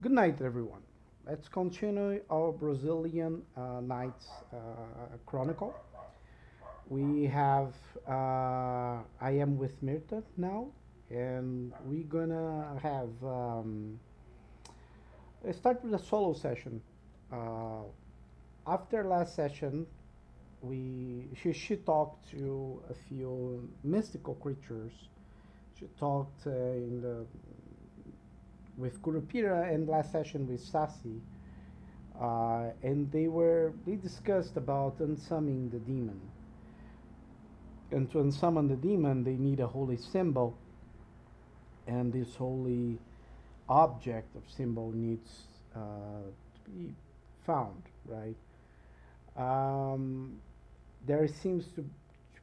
Good night, everyone. Let's continue our Brazilian Nights Chronicle. We have, I am with Mirta now, and we're gonna have, let's start with a solo session. Uh, After last session, she talked to a few mystical creatures. She talked in the with Kurupira and last session with Sasi. And they discussed about unsummoning the demon. And to unsummon the demon, they need a holy symbol, and this holy object of symbol needs to be found, right? Um, there seems to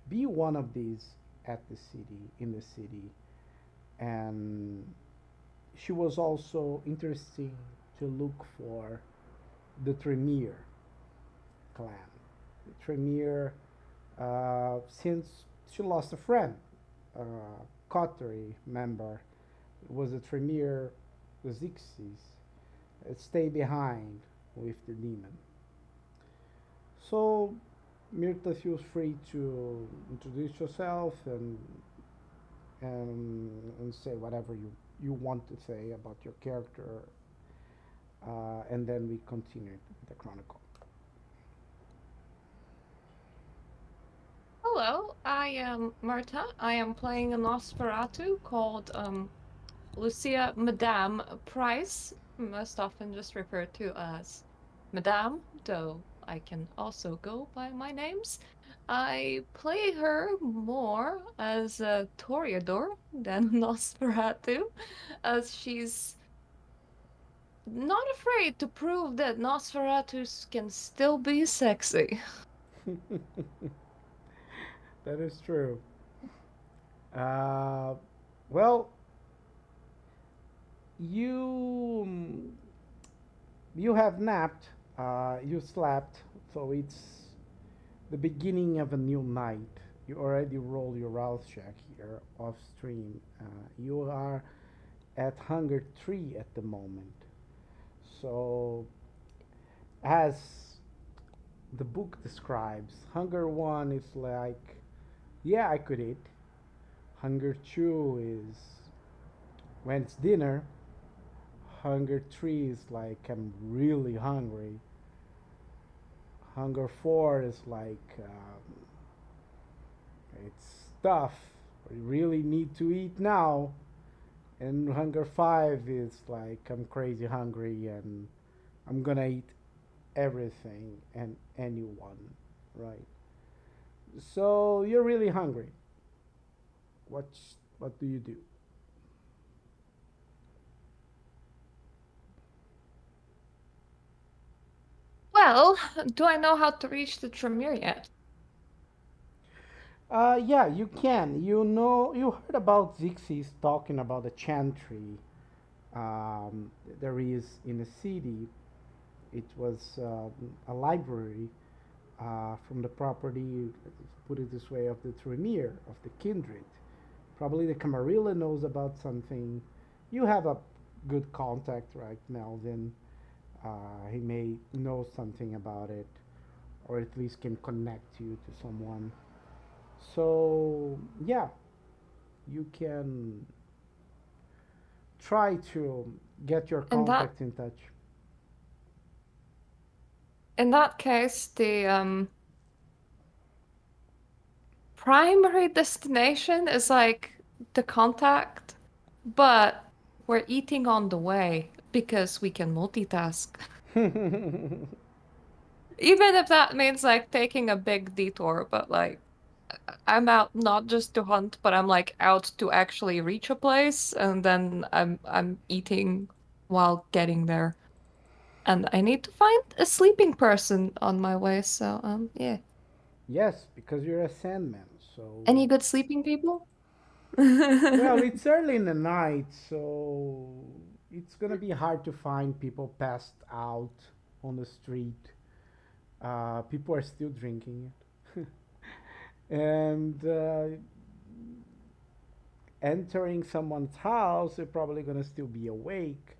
be one of these at the city, in the city, and she was also interested to look for the Tremere clan. The Tremere, since she lost a friend, uh, coterie member, was a Tremere Xixis, stay behind with the demon. So Mirta feels free to introduce yourself and say whatever you want to say about your character, and then we continue the chronicle. Hello, I am Marta. I am playing a Nosferatu called Lucia Madame Price, most often just referred to as Madame, though I can also go by my names. I play her more as a Toreador than Nosferatu, as she's not afraid to prove that Nosferatus can still be sexy. That is true. Uh, well, you you have napped, you slept, so it's the beginning of a new night. You already roll your rouse check here off stream. You are at hunger 3 at the moment. So, as the book describes, hunger 1 is like, yeah, I could eat. Hunger 2 is when it's dinner. Hunger 3 is like, I'm really hungry. Hunger 4 is like, it's tough. We really need to eat now. And hunger 5 is like, I'm crazy hungry and I'm gonna eat everything and anyone, right? So you're really hungry. What do you do? Well, do I know how to reach the Tremere yet? Yeah, you can. You know, you heard about Xixis talking about the chantry there is in the city. It was a library from the property, put it this way, of the Tremere, of the kindred. Probably the Camarilla knows about something. You have a good contact, right, Melvin? He may know something about it, or at least can connect you to someone. So, yeah, you can try to get your In that contact in touch. in that case, the primary destination is like the contact, but we're eating on the way because we can multitask. Even if that means like taking a big detour, but like I'm out not just to hunt, but I'm like out to actually reach a place and then I'm eating while getting there. And I need to find a sleeping person on my way, so yeah. Yes, because you're a Sandman. Any So, good sleeping people? well, it's early in the night, so it's gonna be hard to find people passed out on the street. People are still drinking it, and entering someone's house, they're probably gonna still be awake.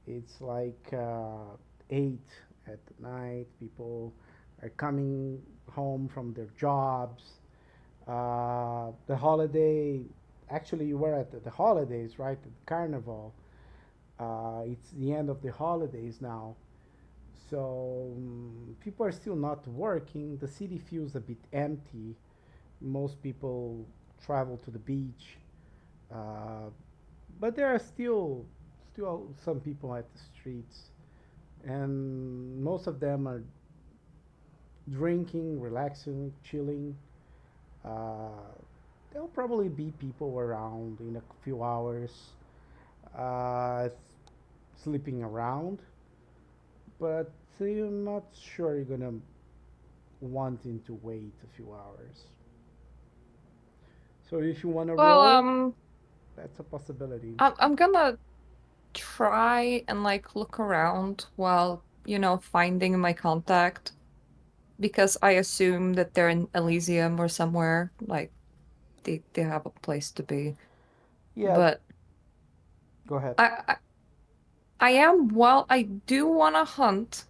It's like 8 at night. People are coming home from their jobs. The holiday, actually, you were at the holidays, right? At the carnival. It's the end of the holidays now. So people are still not working. The city feels a bit empty. Most people travel to the beach, uh, but there are still some people at the streets, and most of them are drinking, relaxing, chilling. Uh, there'll probably be people around in a few hours, uh, sleeping around, but you're not sure you're gonna wanting to wait a few hours. So if you wanna Well, roll, that's a possibility. I'm gonna try and like look around while, finding my contact because I assume that they're in Elysium or somewhere, like they have a place to be. Yeah, But go ahead. I I, I do want to hunt.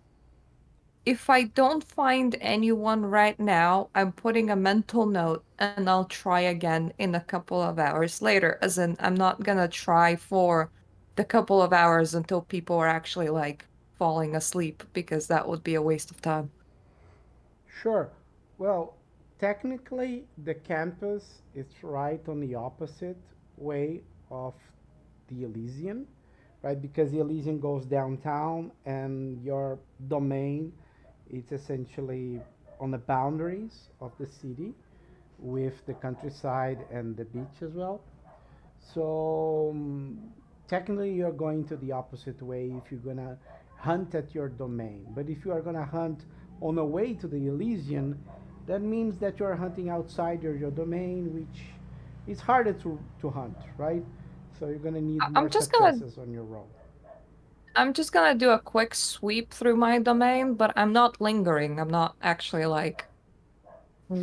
If I don't find anyone right now, I'm putting a mental note and I'll try again in a couple of hours later. As in, I'm not gonna try for the couple of hours until people are actually like falling asleep because that would be a waste of time. Sure. Well, technically, the campus is right on the opposite way of the Elysian, right? Because the Elysian goes downtown, and your domain is essentially on the boundaries of the city with the countryside and the beach as well. So technically, you're going to the opposite way if you're gonna hunt at your domain. But if you are gonna hunt on the way to the Elysian, that means that you're hunting outside your domain, which is harder to hunt, right? So you're gonna need more I'm just gonna successes on your roll. I'm just gonna do a quick sweep through my domain, but I'm not lingering. I'm not actually like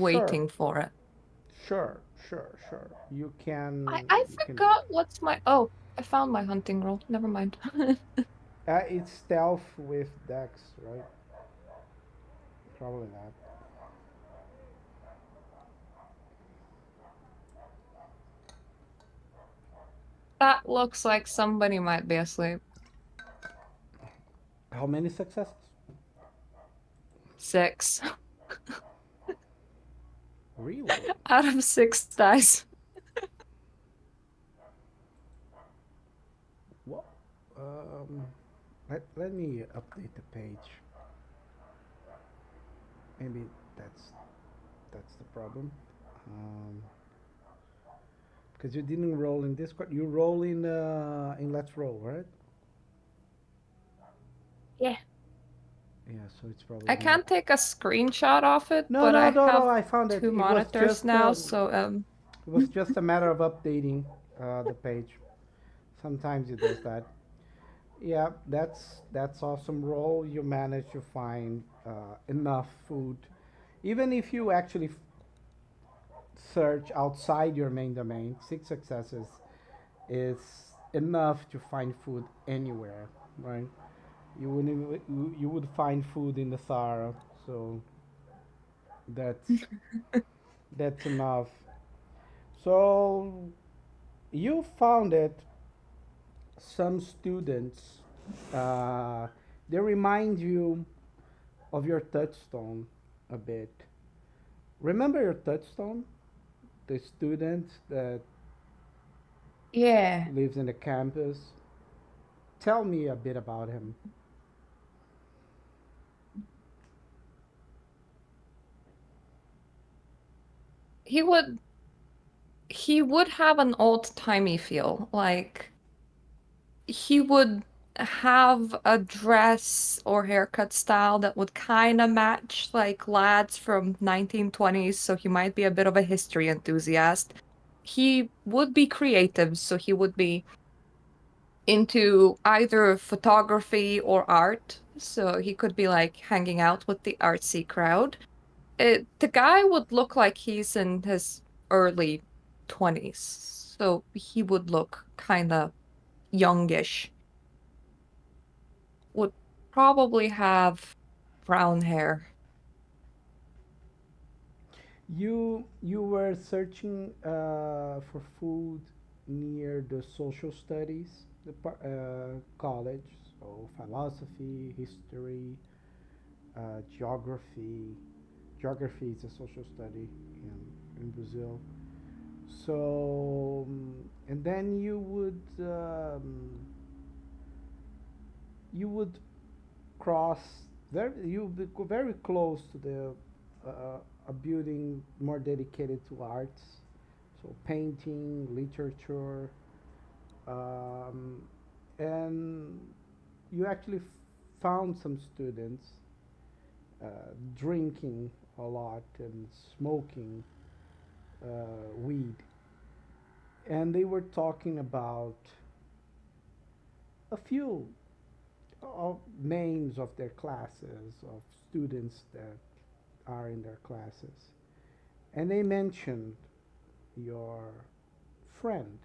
Sure, waiting for it. sure. You I can I you can do forgot what's my oh, I found my hunting roll. Never mind. that. It's stealth with dex, right? Probably not. That looks like somebody might be asleep. How many successes? 6 Really? out of 6 dice. Well, um, let me update the page. Maybe that's that's the problem. Um, because you didn't roll in Discord. You roll in Let's Roll, right? Yeah. Yeah, so it's probably I not. can't take a screenshot of it, No, but no, I no, no. have I found it. two monitors now, so It was just a matter of updating the page. Sometimes it does that. Yeah, that's awesome. Roll. You managed to find enough food, even if you actually search outside your main domain. 6 successes is enough to find food anywhere, right? You would find food in the Sahara, so that's that's enough. So you found it. Some students, uh, they remind you of your touchstone a bit. Remember your touchstone, the student that yeah. lives in the campus. Tell me a bit about him. He would he would have an old-timey feel. Like he would have a dress or haircut style that would kind of match like lads from 1920s, so he might be a bit of a history enthusiast. He would be creative, so he would be into either photography or art, so he could be like hanging out with the artsy crowd. The guy would look like he's in his early 20s, so he would look kind of youngish. would probably have brown hair. You were searching for food near the social studies college, so philosophy, history, geography. Geography is a social study in Brazil. So, and then you would cross you would go very close to the a building more dedicated to arts, so painting, literature, um, and you actually found some students uh, drinking a lot and smoking weed, and they were talking about a few names of their classes, of students that are in their classes. And they mentioned your friend.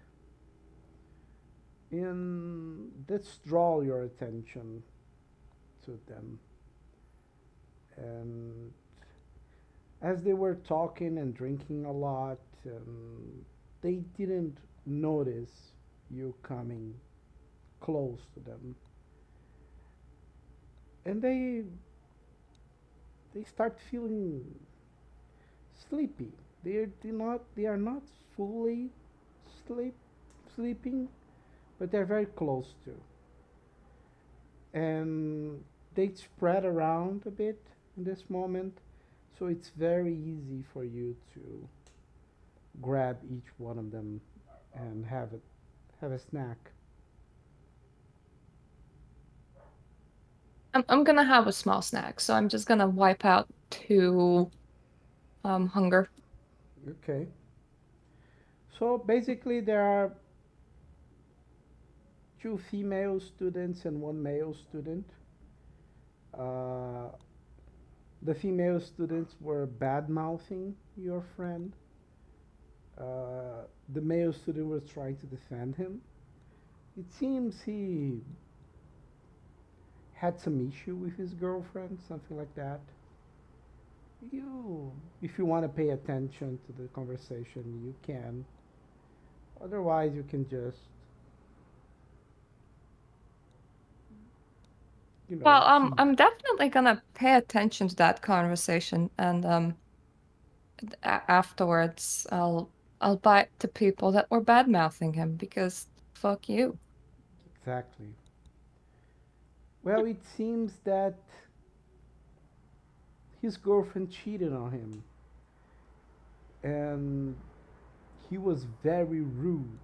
And let's draw your attention to them. And as they were talking and drinking a lot, they didn't notice you coming close to them. And they start feeling sleepy. They are not fully sleep sleeping, but they're very close to. And they spread around a bit in this moment, so it's very easy for you to grab each one of them and have a snack. I'm gonna have a small snack, so I'm just gonna wipe out two hunger. Okay. So basically, there are two female students and one male student. Uh, the female students were bad mouthing your friend. The male student was trying to defend him. It seems he had some issue with his girlfriend, something like that. You, if you want to pay attention to the conversation, you can. Otherwise, you can just, Well, heed. I'm definitely gonna pay attention to that conversation, and afterwards, I'll bite the people that were bad mouthing him because fuck you. Exactly. Well, it seems that his girlfriend cheated on him, and he was very rude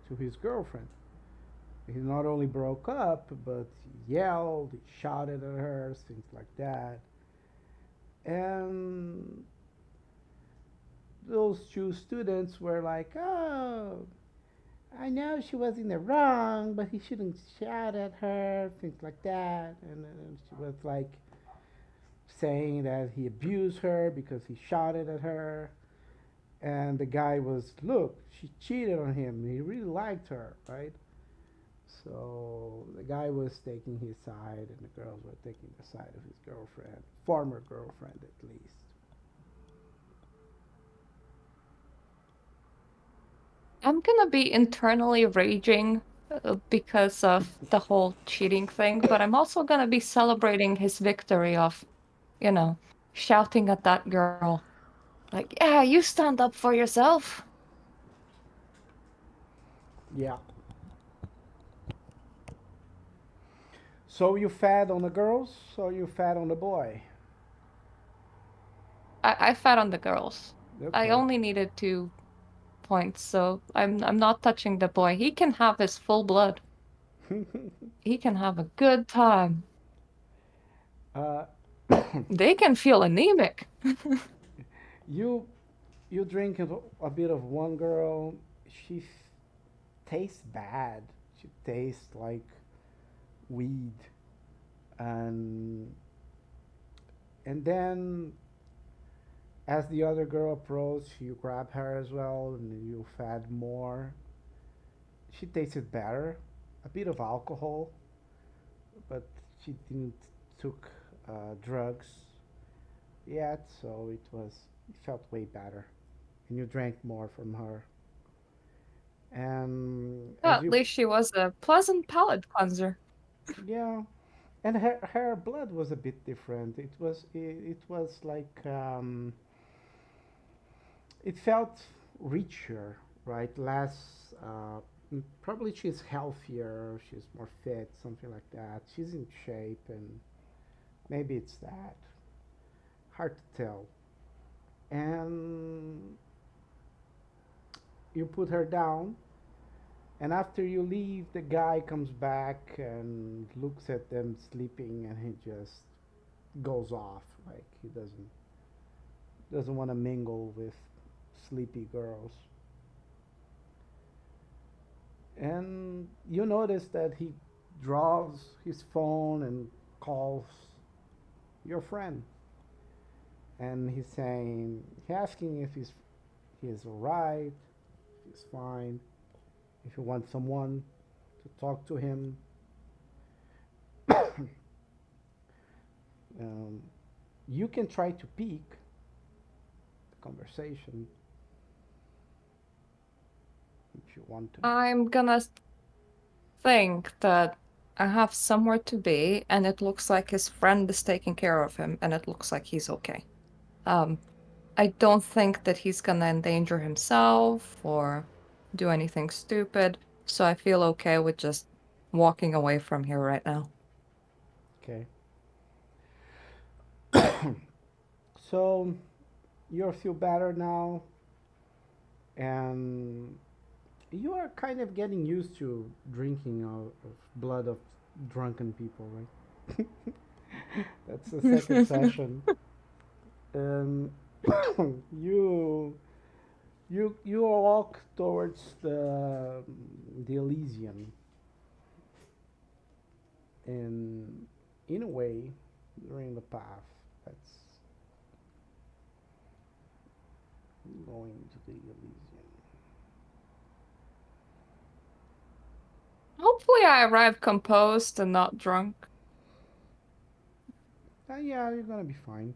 to his girlfriend. He not only broke up, but he yelled, he shouted at her, things like that. And those two students were like, "Oh, I know she was in the wrong, but he shouldn't shout at her," things like that. And she was like saying that he abused her because he shouted at her. And the guy was, "Look, she cheated on him. He really liked her, right?" So the guy was taking his side, and the girls were taking the side of his girlfriend, former girlfriend at least. I'm gonna be internally raging because of the whole cheating thing, but I'm also gonna be celebrating his victory of, you know, shouting at that girl. Like, yeah, you stand up for yourself. Yeah. So you fed on the girls, or you fed on the boy? I fed on the girls. I Okay. only needed 2 points, so I'm not touching the boy. He can have his full blood. He can have a good time. uh, They can feel anemic. you you drink a bit of one girl. She tastes bad. She tastes like weed, and and then as the other girl approached, you grab her as well, and you fed more. She tasted better, a bit of alcohol, but she didn't took drugs yet, so it felt way better. And you drank more from her. And Well, as at you, least she was a pleasant palate cleanser. yeah, and her blood was a bit different. It was like it felt richer, right? Less. Probably she's healthier. She's more fit, something like that. She's in shape, and maybe it's that. Hard to tell. And you put her down, and after you leave, the guy comes back and looks at them sleeping, and he just goes off. Like he doesn't want to mingle with sleepy girls. And you notice that he draws his phone and calls your friend, and he's asking if he's alright, if he's fine, if you want someone to talk to him. um, you can try to peek the conversation if you want to. I'm gonna think that I have somewhere to be, and it looks like his friend is taking care of him, and it looks like he's okay. Um, I don't think that he's gonna endanger himself or do anything stupid, so I feel okay with just walking away from here right now. Okay. So you feel better now, and you are kind of getting used to drinking of blood of drunken people, right? That's the second session. Um, you you walk towards the Elysium, and in a way, you're in the path that's going to the Elysium. Hopefully, I arrive composed and not drunk. Yeah, you're gonna be fine.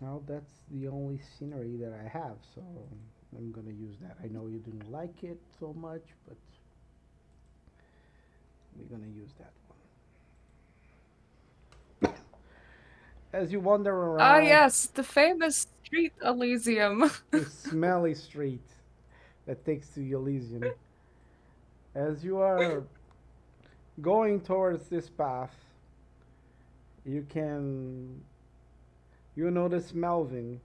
Well, that's the only scenery that I have, so I'm gonna use that. I know you didn't like it so much, but we're gonna use that one. As you wander Ah, around yes, the famous street Elysium. the smelly street that takes to Elysium, as you are going towards this path, you can you notice Melvin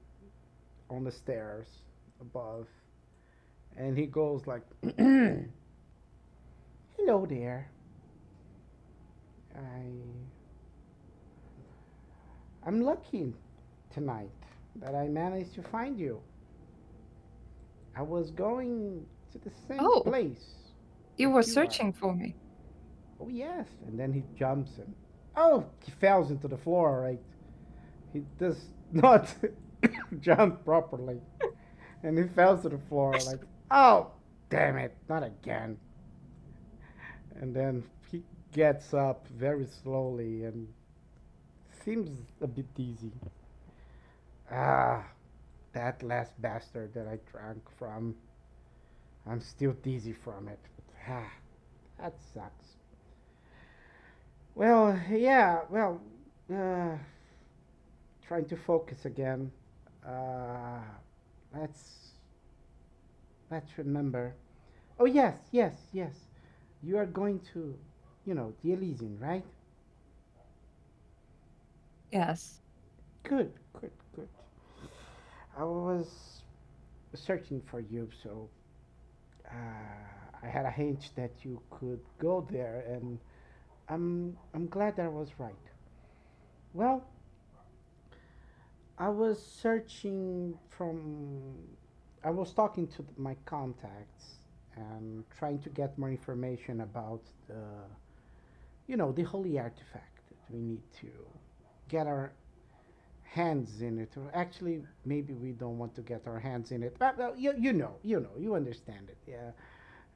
on the stairs above, and he goes like, "Hello there. I I'm lucky tonight that I managed to find you. I was going to the same Oh, place you were that you are." searching for me. "Oh yes," and then he jumps and he falls into the floor. Right, he does not jump properly, and he falls to the floor like, "Oh, damn it, not again!" And then he gets up very slowly and seems a bit dizzy. Ah, that last bastard that I drank from. I'm still dizzy from it. Ah, that sucks. Well, yeah, well, uh, trying to focus again. Uh, let's let's remember. Oh yes, yes, yes. You are going to, the Elysian, right? Yes. Good, good, good. I was searching for you, so I had a hunch that you could go there, and I'm glad I was right. Well, I was searching from. I was talking to my contacts and trying to get more information about the holy artifact that we need to get our hands in it. Or actually, maybe we don't want to get our hands in it. But well, you understand it, yeah.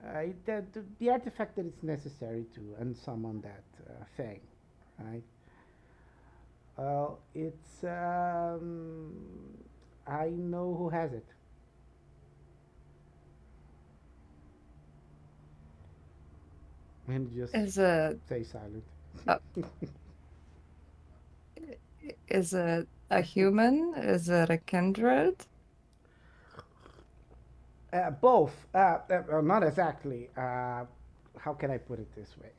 The artifact that is necessary to unsummon that thing, right? It's I know who has it. And just Is it stay silent. uh, is it a human? Is it a kindred? Both, not exactly. How can I put it this way?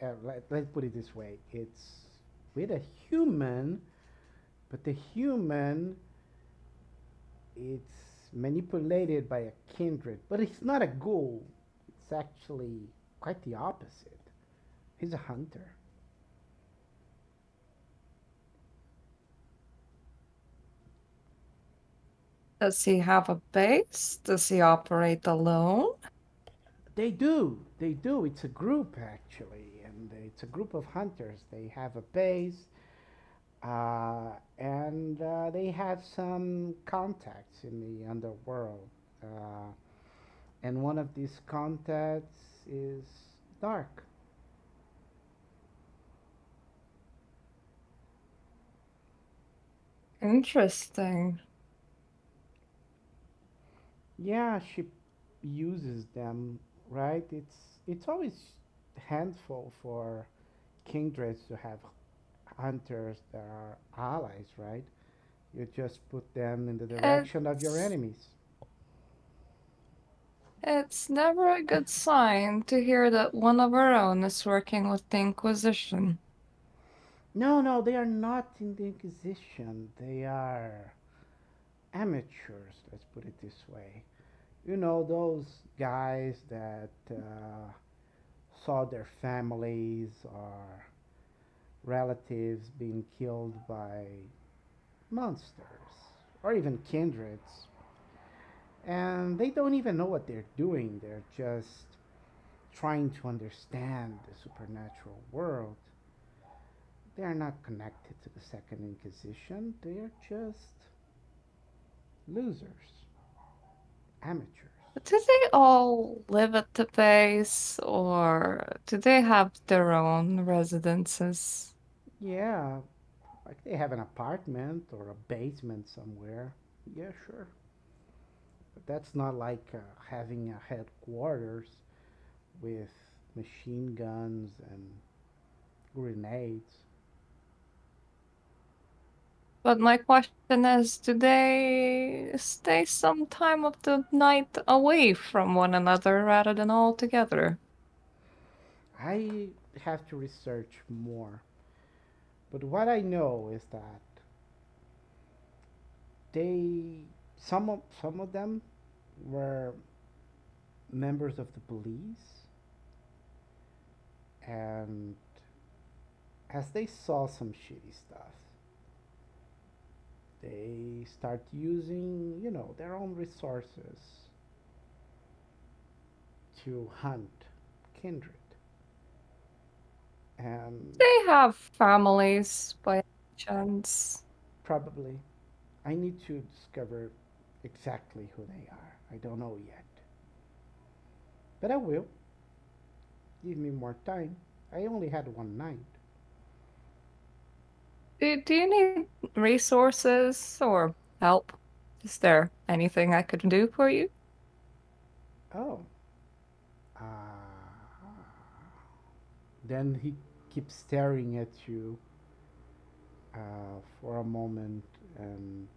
Let's put it this way. It's with a human, but the human, it's manipulated by a kindred. But it's not a ghoul. It's actually quite the opposite. He's a hunter. Does he have a base? Does he operate alone? They do. They do. It's a group actually, and it's a group of hunters. They have a base, and they have some contacts in the underworld. Uh, and one of these contacts is Dark. Interesting. Yeah, she uses them, right? It's always handful for kindreds to have hunters that are allies, right? You just put them in the direction of your It's enemies. it's never a good sign to hear that one of our own is working with the Inquisition. No, no, they are not in the Inquisition. They are amateurs, let's put it this way. You know, those guys that saw their families or relatives being killed by monsters or even kindreds. And they don't even know what they're doing. They're just trying to understand the supernatural world. They are not connected to the Second Inquisition. They are just losers, amateurs. Do they all live at the base, or do they have their own residences? Yeah, like they have an apartment or a basement somewhere. Yeah, sure. But that's not like having a headquarters with machine guns and grenades. But my question is, do they stay some time of the night away from one another rather than all together? I have to research more. But what I know is that they some of them were members of the police, and as they saw some shitty stuff, they start using, their own resources to hunt kindred. And They have families by chance. probably I need to discover exactly who they are. I don't know yet. But I will. Give me more time. I only had one night. Do you need resources or help? Is there anything I could do for you? Oh. Uh, then he keeps staring at you for a moment, and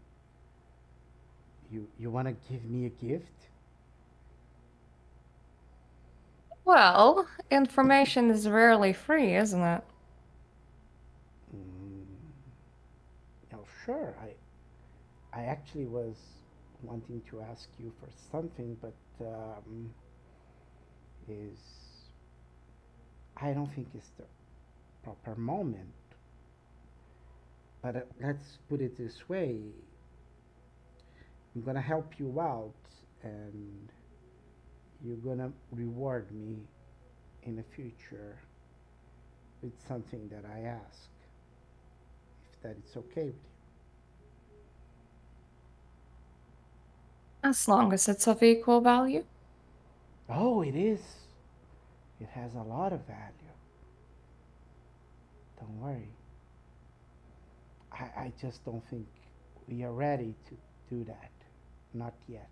you want to give me a gift? Well, information is rarely free, isn't it? Mm, oh, sure. I actually was wanting to ask you for something, but is I don't think it's the proper moment. But let's put it this way: I'm gonna help you out, and you're gonna reward me in the future with something that I ask, if that is okay with you. As long as it's of equal value. Oh, it is. It has a lot of value. Don't worry. I just don't think we are ready to do that. Not yet.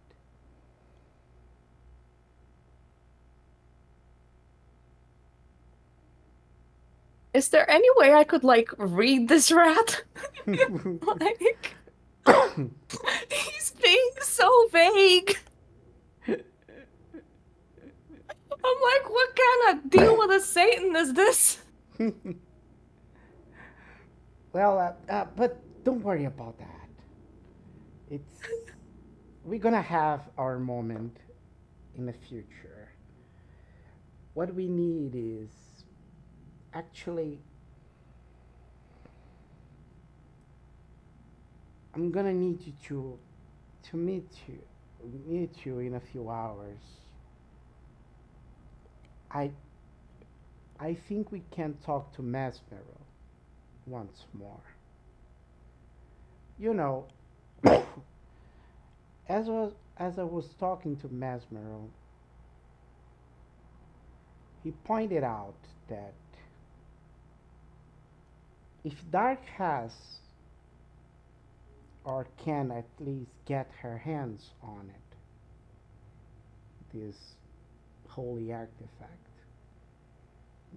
Is there any way I could like read this rat? Like he's being so vague. I'm like, what kind of deal with a Satan is this? Well, but don't worry about that. It's we're gonna have our moment in the future. What we need is actually I'm gonna need you to meet you in a few hours. I I think we can talk to Masquerade once more. You know, as I was talking to Masquerade, he pointed out that if Dark has or can at least get her hands on it, this holy artifact,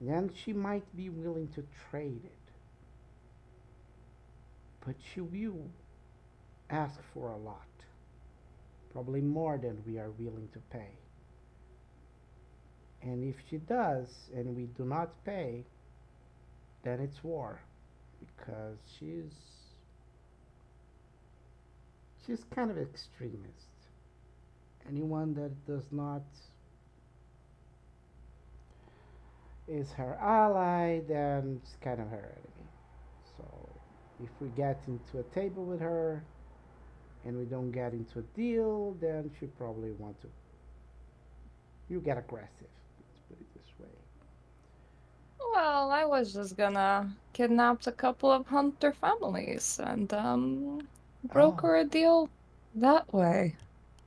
then she might be willing to trade it. But she will ask for a lot, probably more than we are willing to pay. And if she does and we do not pay, then it's war because she's kind of extremist. Anyone that does not is her ally, then it's kind of her enemy. So if we get into a table with her and we don't get into a deal, then she probably want to you get aggressive. Let's put it this way. Well, I was just gonna kidnap a couple of hunter families and Oh, broker a deal that way.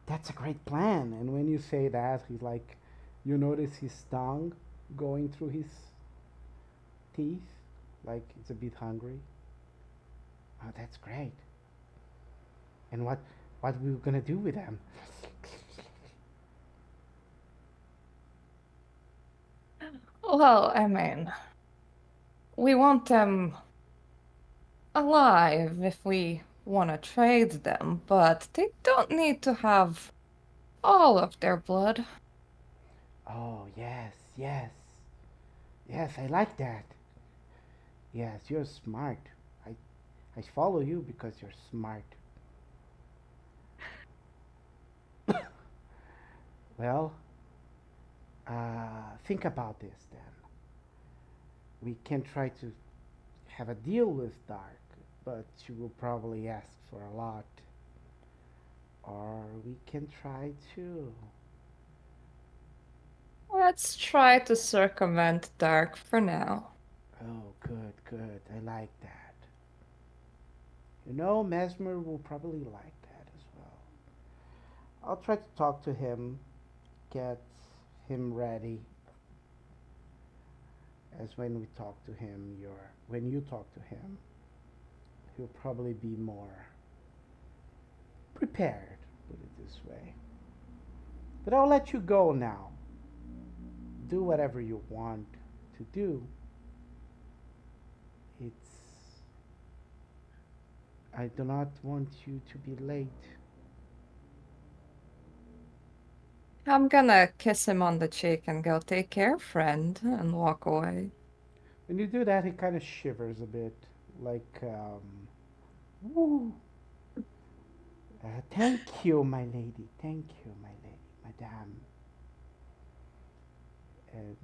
that's a great plan. And when you say that, he's like, you notice his tongue going through his teeth, like it's a bit hungry. Oh, that's great. And what we were gonna do with them? Well, I mean, we want them alive if we want to trade them, but they don't need to have all of their blood. Oh yes, yes, yes. I like that. Yes, you're smart. I I follow you because you're smart. Well, think about this then. We can try to have a deal with Dark, but she will probably ask for a lot. Or we can try to. Let's try to circumvent Dark for now. Oh, good, good. I like that. You know, Mesmer will probably like that as well. I'll try to talk to him, get him ready. As when we talk to him, when you talk to him, he'll probably be more prepared, put it this way. But I'll let you go now. Do whatever you want to do. It's I do not want you to be late. I'm gonna kiss him on the cheek and go take care, friend, and walk away. When you do that, he kind of shivers a bit, like, woo. Thank you, my lady. Thank you, my lady, madame. And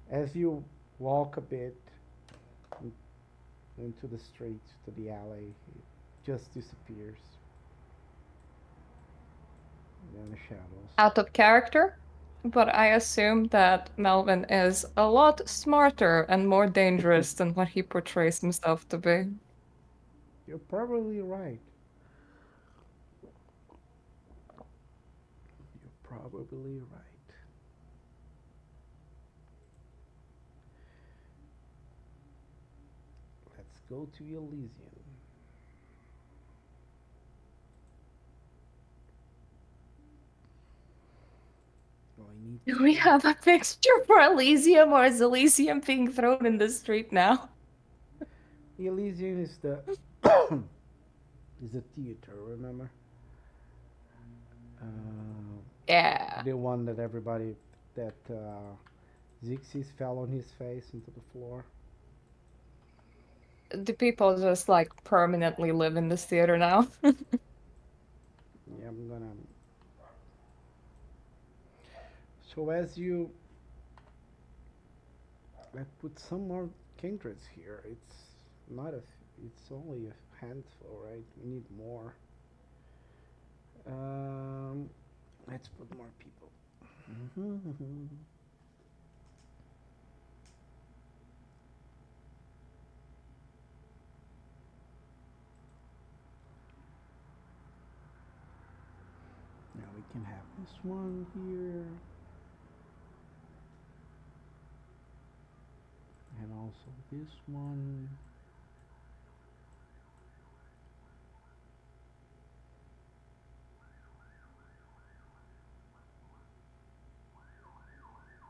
as you walk a bit into the street, to the alley, he just disappears in the shadows. Out of character, but I assume that Melvin is a lot smarter and more dangerous than what he portrays himself to be. You're probably right. You're probably right. go to Elysium. Oh, I need Do we to. have a picture for Elysium, or is Elysium being thrown in the street now? Elysium is the is a theater. Remember, Yeah. the one that everybody that Xerxes fell on his face into the floor. Do people just like permanently live in this theater now? Yeah, I'm gonna. So as you, I put some more kindreds here. It's not a. It's only a handful, right? We need more. Um, let's put more people. Now we can have this one here, and also this one.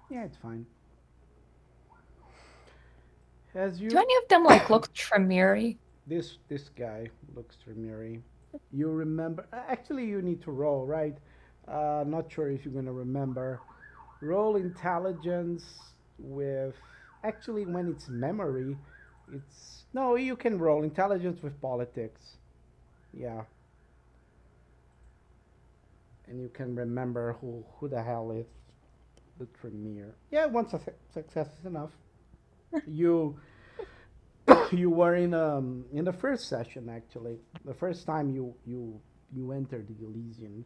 Yeah, it's fine. As Do you, any of them like look Tremere? this guy looks Tremere. You remember? Actually, you need to roll, right? Not sure if you're gonna remember. Roll intelligence with. Actually, when it's memory, it's no. You can roll intelligence with politics. Yeah, and you can remember who the hell is the Tremere. Yeah, one success is enough. You you were in the first session actually. The first time you entered the Elysian.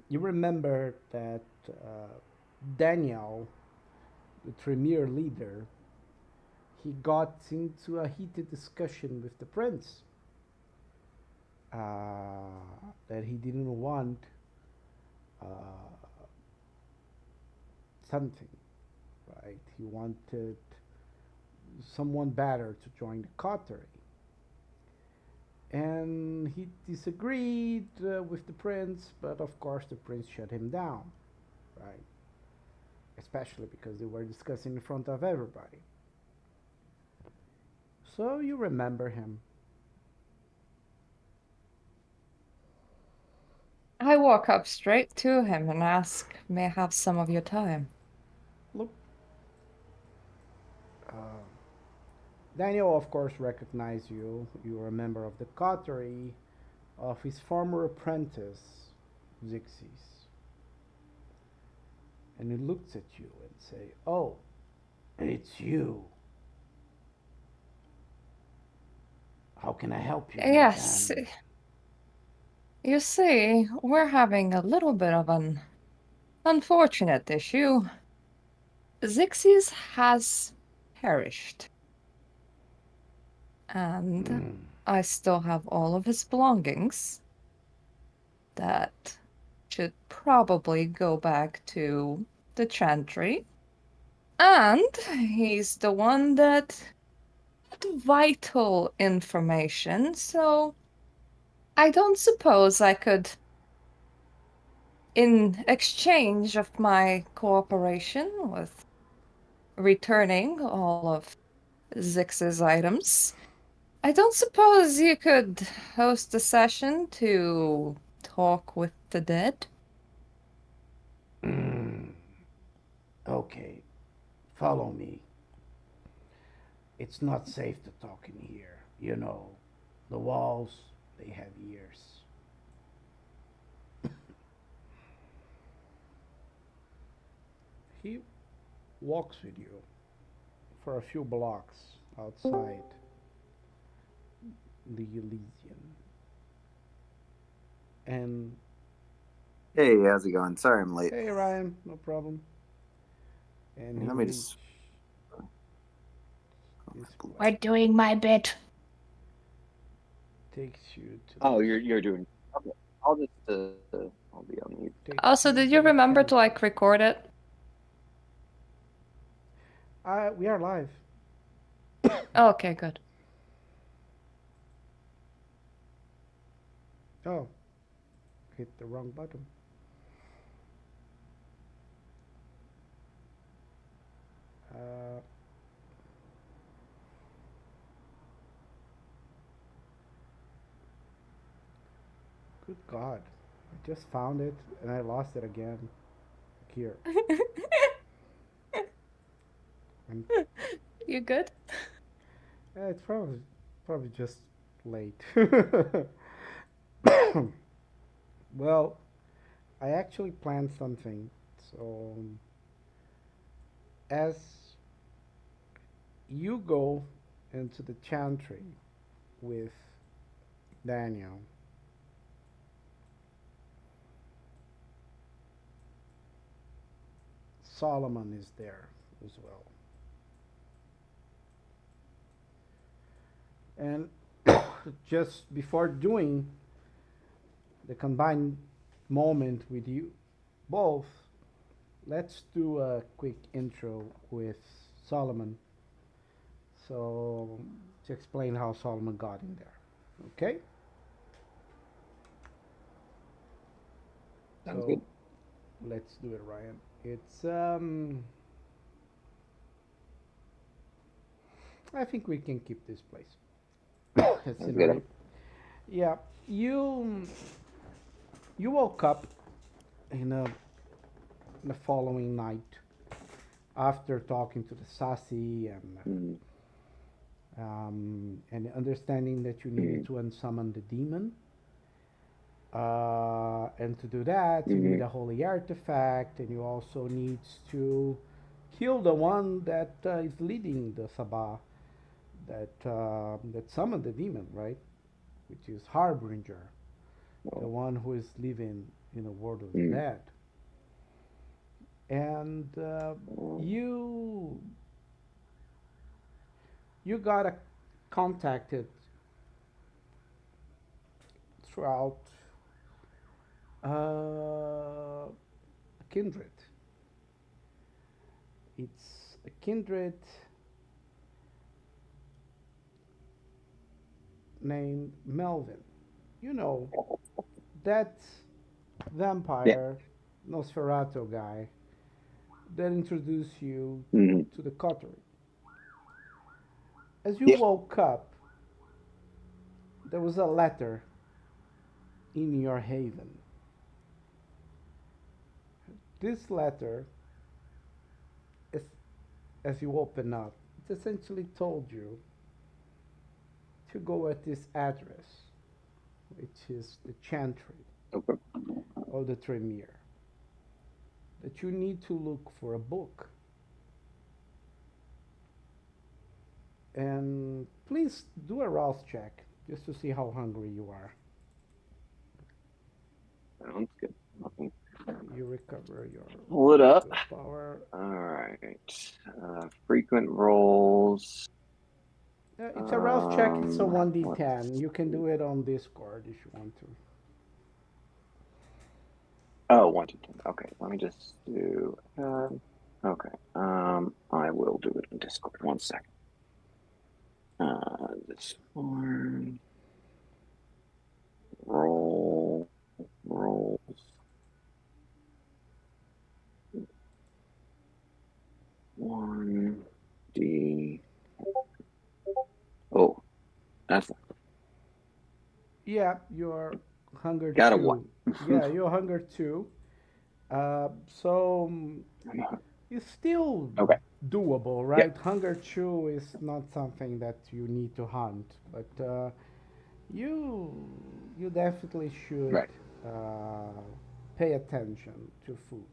You remember that Daniel, the Tremere leader, he got into a heated discussion with the prince that he didn't want uh, something, right? He wanted someone better to join the coterie. And he disagreed with the prince, but of course the prince shut him down, right? Especially because they were discussing in front of everybody. So you remember him. I walk up straight to him and ask, "May I have some of your time?" Look, uh, Daniel, of course, recognized you. You were a member of the coterie of his former apprentice, Xerxes. And he looks at you and say, "Oh, it's you. How can I help you, my Yes. man?" You see, we're having a little bit of an unfortunate issue. Xerxes has perished, and Mm. I still have all of his belongings that should probably go back to the chantry. And he's the one that had vital information, so I don't suppose I could, in exchange of my cooperation with returning all of Zix's items, I don't suppose you could host a session to talk with the dead? Mm. Okay, follow me. It's not safe to talk in here. You know, the walls, they have ears. He walks with you for a few blocks outside the Elysian. And Hey, how's it going? Sorry I'm late. hey, Ryan, no problem. And he Let me just. reaches this We're place, doing my bit. takes you to Oh, this, you're doing. Okay. I'll just. I'll be on mute. takes Also, you did to you the remember to chantry. like record it? We are live. Okay, good. Oh, hit the wrong button. Uh, Good God. I just found it and I lost it again. Here. And You good? it's probably just late. Well, I actually planned something. So as you go into the chantry with Daniel, Solomon is there as well. And just before doing the combined moment with you both, let's do a quick intro with Solomon. So, to explain how Solomon got in there. Okay? Sounds So, good. let's do it, Ryan. I think we can keep this place. It's Sounds in a good. re- Yeah, you you woke up in a the following night after talking to the Sassy Mm, and understanding that you needed mm, to unsummon the demon. And to do that, you need mm, a holy artifact, and you also need to kill the one that is leading the Sabah that summoned the demon, right? Which is Harbinger, the oh, one who is living in the world of the mm, dead. And oh, you you got contacted throughout a kindred. It's a kindred named Melvin. You know, that yeah. vampire Nosferatu guy that introduced you Mm, to the coterie. As you yeah. woke up, there was a letter in your haven. This letter, is, as you open up, it essentially told you to go at this address, which is the chantry Okay. of the Tremere, that you need to look for a book. And please do a rouse check just to see how hungry you are. Sounds good. Let me You recover your pull it up. willpower. All right. Frequent rolls. It's a rouse check. It's a Let's 1d10. You can see. do it on Discord if you want to. Oh, 1 to 10. Okay, let me just do. Okay. I will do it in Discord. 1 second. This one. Roll. Rolls. 1D. Oh, that's Yeah, you're hunger got a one. two. Yeah, you're hunger two. So it's still Okay. doable, Yep. right? Hunger two is not something that you need to hunt, but you you definitely should Right. uh, pay attention to food.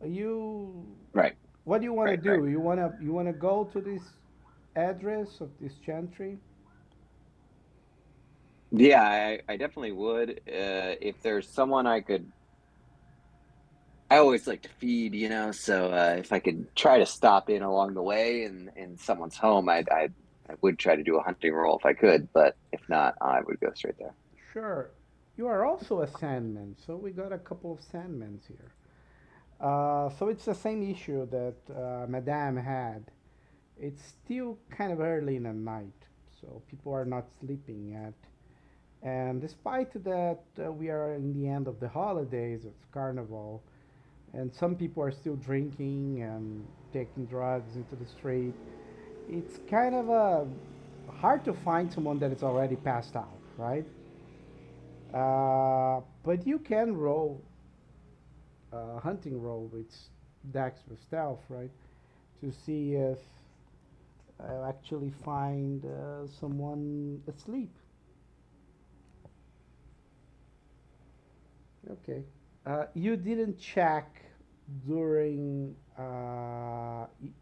You Right. what do you want to Right. Right. do? You wanna go to this address of this chantry? Yeah, I definitely would. If there's someone I could, I always like to feed, so if I could try to stop in along the way and someone's home, I would try to do a hunting roll if I could, but if not, I would go straight there. Sure. You are also a Sandman, so we got a couple of Sandmans here. So it's the same issue that Madame had. It's still kind of early in the night, so people are not sleeping yet. And despite that, we are in the end of the holidays, it's Carnival, and some people are still drinking and taking drugs into the street. It's kind of hard to find someone that is already passed out, right? But you can roll hunting roll with Dex with stealth, right? To see if I actually find someone asleep. Okay. You didn't check during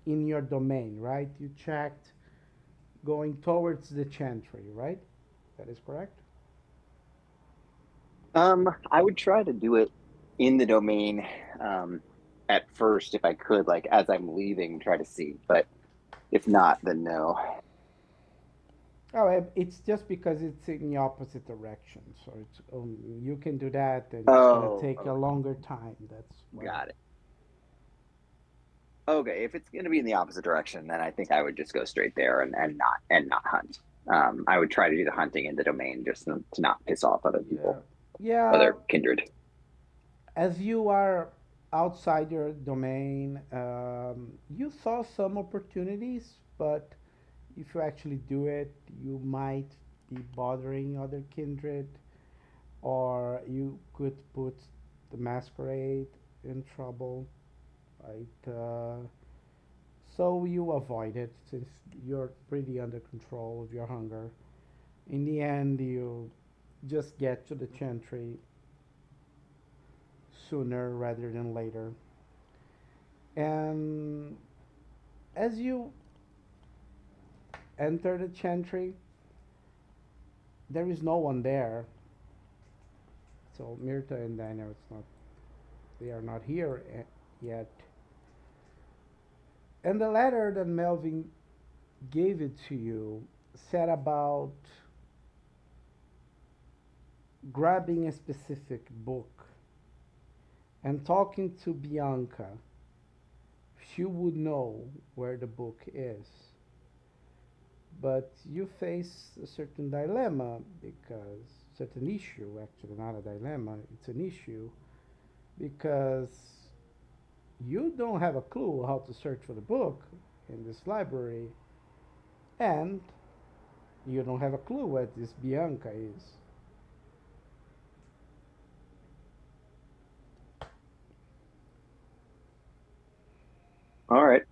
in your domain, right? You checked going towards the chantry, right? That is correct. I would try to do it in the domain at first if I could, like as I'm leaving, try to see. But if not, then no. Oh, it's just because it's in the opposite direction, so it's you can do that, and it's gonna Oh, take a okay. longer time. That's why. Got it. Okay, if it's going to be in the opposite direction, then I think I would just go straight there and not hunt. I would try to do the hunting in the domain just to not piss off other Yeah, people, yeah. other kindred. As you are outside your domain, you saw some opportunities, but if you actually do it, you might be bothering other kindred, or you could put the masquerade in trouble, right? So you avoid it since you're pretty under control of your hunger. In the end, you just get to the chantry sooner rather than later. And as you enter the chantry, there is no one there. So Mirta and Dino, it's not. They are not here yet. And the letter that Melvin gave it to you said about grabbing a specific book and talking to Bianca. She would know where the book is. But you face a certain dilemma because certain issue, actually not a dilemma, it's an issue because you don't have a clue how to search for the book in this library, and you don't have a clue what this Bianca is. All right.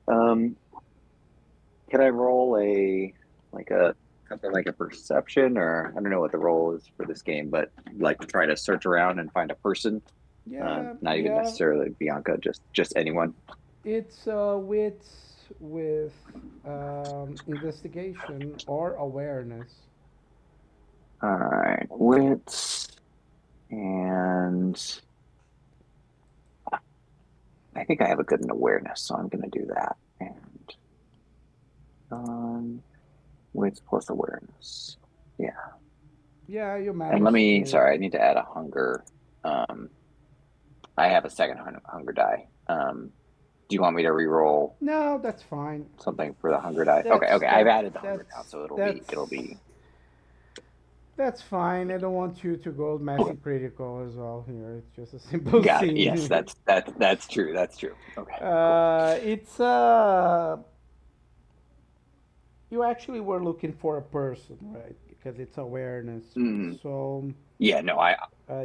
Can I roll a like a something like a perception, or I don't know what the role is for this game, but like try to search around and find a person, Yeah, not even yeah, necessarily Bianca, just anyone. it's with investigation or awareness. All right, wits, and I think I have a good awareness, so I'm going to do that. And wits plus awareness. Yeah. Yeah, you And let managed me, to. sorry, I need to add a hunger. Um, I have a second hunger die. Do you want me to re-roll No, that's fine. something for the hunger die? Okay, That's okay. I've that added the hunger now, that's so that's it'll be that's fine. I don't want you to go messy critical as well here. It's just a simple got it. Yes, scene. that's true. That's true. Okay, cool. It's you actually were looking for a person, right? Because it's awareness. Mm, So yeah, no,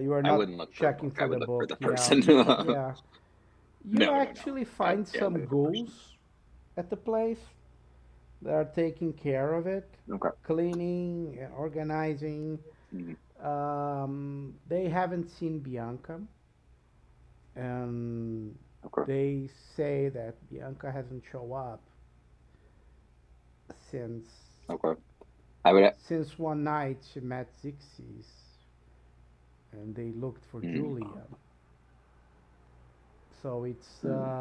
you are I not wouldn't look for a checking book. I for the would look for book. the Yeah, person. No, yeah. You no, no. actually find Yeah, I'm some looking for a person. ghouls at the place that are taking care of it, Okay. cleaning, organizing. Mm, They haven't seen Bianca, and okay. they say that Bianca hasn't shown up since Okay. I would. one night she met Zixis, and they looked for Mm, Julia. So it's mm,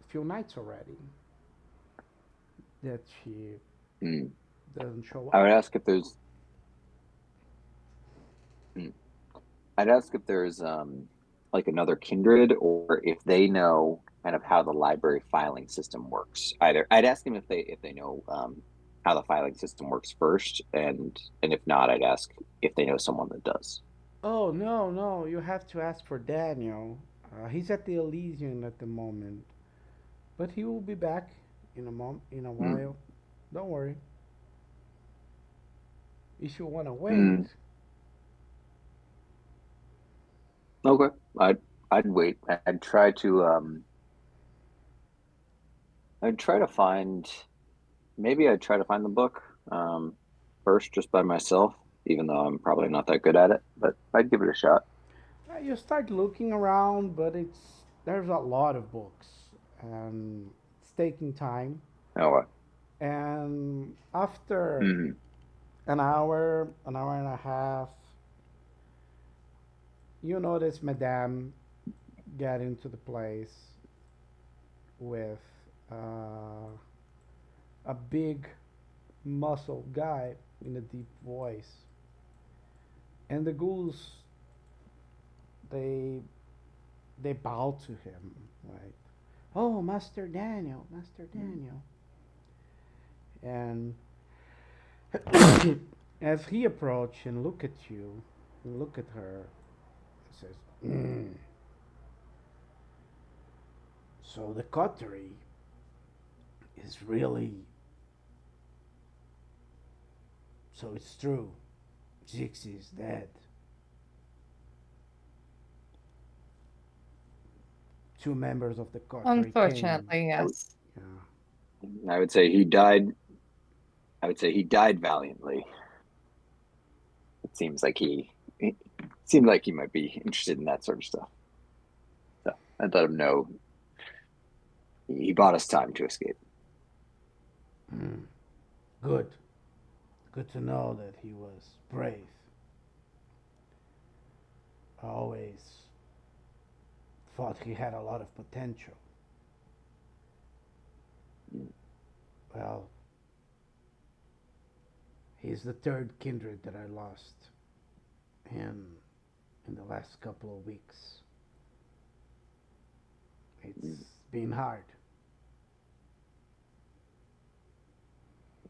a few nights already that she mm. doesn't show I up. would ask if there's. Mm, I'd ask if there's like another kindred, or if they know kind of how the library filing system works. Either I'd ask him if they know how the filing system works first, and if not, I'd ask if they know someone that does. Oh, no, no, you have to ask for Daniel. He's at the Elysian at the moment, but he will be back in a Hmm. while. Don't worry. If you want to wait, Hmm. Okay, I'd wait. I'd try to find maybe I'd try to find the book first just by myself, even though I'm probably not that good at it, but I'd give it a shot. you start looking around, but there's a lot of books, and it's taking time. Oh, And after mm, an hour and a half, you notice Madame get into the place with uh, a big muscle guy in a deep voice, and the ghouls they they bow to him, right? Oh, Master Daniel, Master Daniel, and as he approach and look at you, and look at her, he says, "So the cutlery is really so it's true. Zixi is dead. Two members of the cutlery came. Unfortunately, I would yes. Yeah. I would say he died. I would say he died valiantly. It seems like he seemed like he might be interested in that sort of stuff. So I let him know he bought us time to escape. Mm. Good. Good to know that he was brave. I always thought he had a lot of potential. Mm. Well, he's the third kindred that I lost in the last couple of weeks. Mm. It's been hard.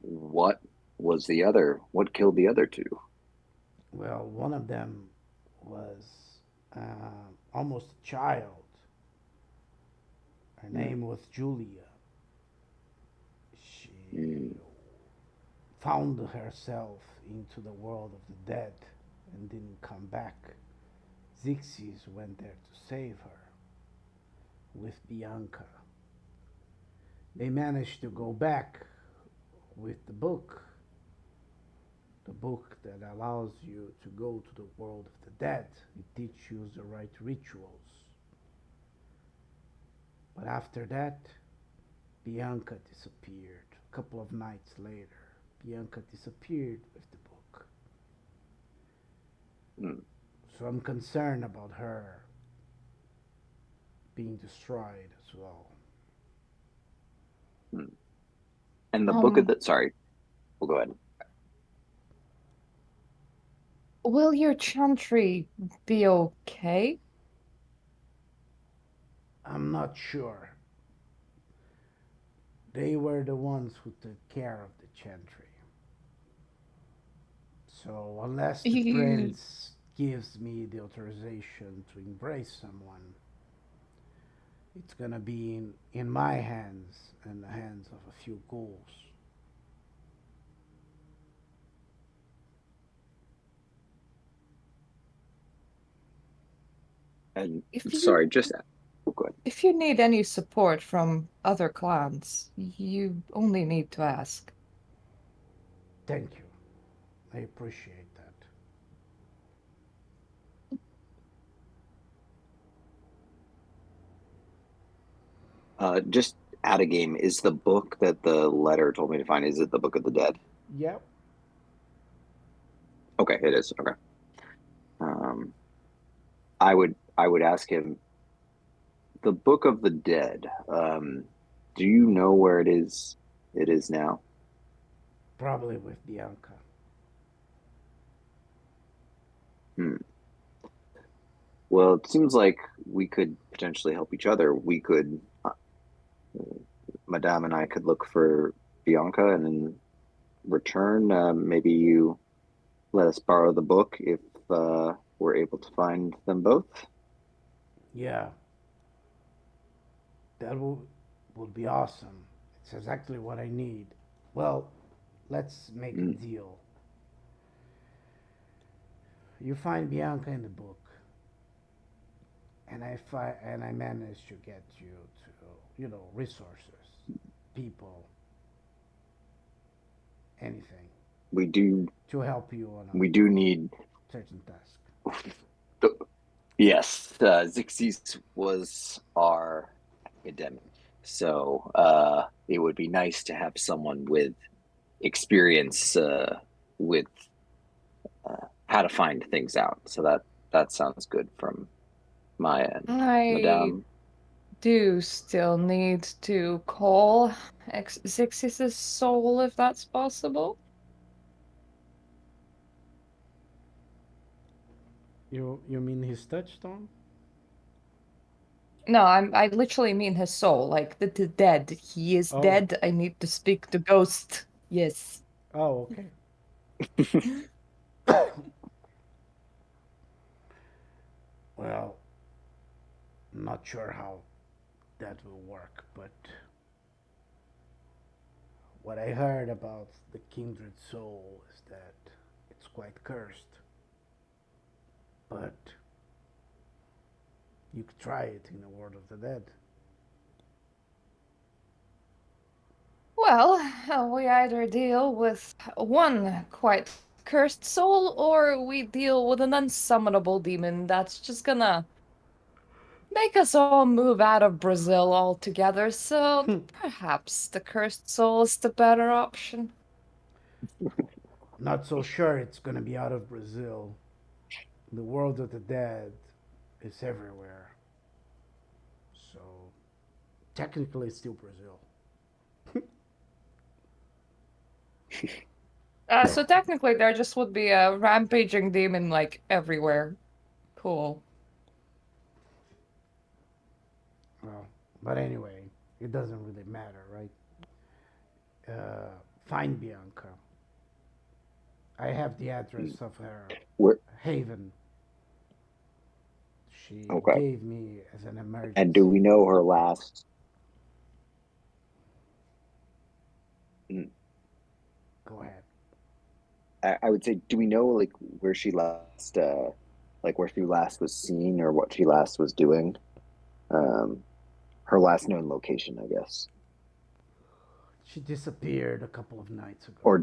What was the other? What killed the other two? Well, one of them was almost a child. Her Mm. name was Julia. She Mm. found herself into the world of the dead and didn't come back. Zixis went there to save her with Bianca. They managed to go back with the book that allows you to go to the world of the dead. It teaches you the right rituals. But after that, Bianca disappeared. A couple of nights later, Bianca disappeared with the book. Mm. So I'm concerned about her being destroyed as well. Mm. And the book of Um, the sorry, we'll go ahead. will your chantry be okay? I'm not sure. They were the ones who took care of the chantry. So unless the You, prince gives me the authorization to embrace someone, it's gonna be in my hands and the hands of a few ghouls. And if you sorry, just oh, go ahead. if you need any support from other clans, you only need to ask. Thank you. I appreciate that. Just out of game, is the book that the letter told me to find, is it the Book of the Dead? Yep. Okay, it is. Okay. Um, I would ask him the Book of the Dead. Do you know where it is now? Probably with Bianca. Hmm. Well, it seems like we could potentially help each other. We could, Madame and I could look for Bianca, and in return, maybe you let us borrow the book if we're able to find them both. Yeah, that would be awesome. It's exactly what I need. Well, let's make a Mm. deal. You find Bianca in the book, and I manage to get you to, resources, people, anything We do, to help you on we do a need. certain task. Yes, Zixis was our academic, so it would be nice to have someone with experience with how to find things out. So that sounds good from my end, I Madame. do still need to call Zixis' soul if that's possible. You mean his touchstone? No, I literally mean his soul, like the dead. He is Oh, dead. I need to speak to ghost. Yes. oh, okay. Well, not sure how that will work, but what I heard about the kindred soul is that it's quite cursed. But you could try it in the world of the dead. Well, we either deal with one quite cursed soul, or we deal with an unsummonable demon that's just gonna make us all move out of Brazil altogether. So perhaps the cursed soul is the better option. Not so sure it's gonna be out of Brazil. The world of the dead is everywhere. So technically it's still Brazil. So technically, there just would be a rampaging demon like everywhere. Cool. Well, but anyway, it doesn't really matter, right? Find Bianca. I have the address of her We're haven. She okay. gave me as an And do emergency. we know her last? mm, Go ahead. I would say, do we know like where she last, like where she last was seen or what she last was doing? Um, her last known location, I guess. She disappeared a couple of nights ago. Or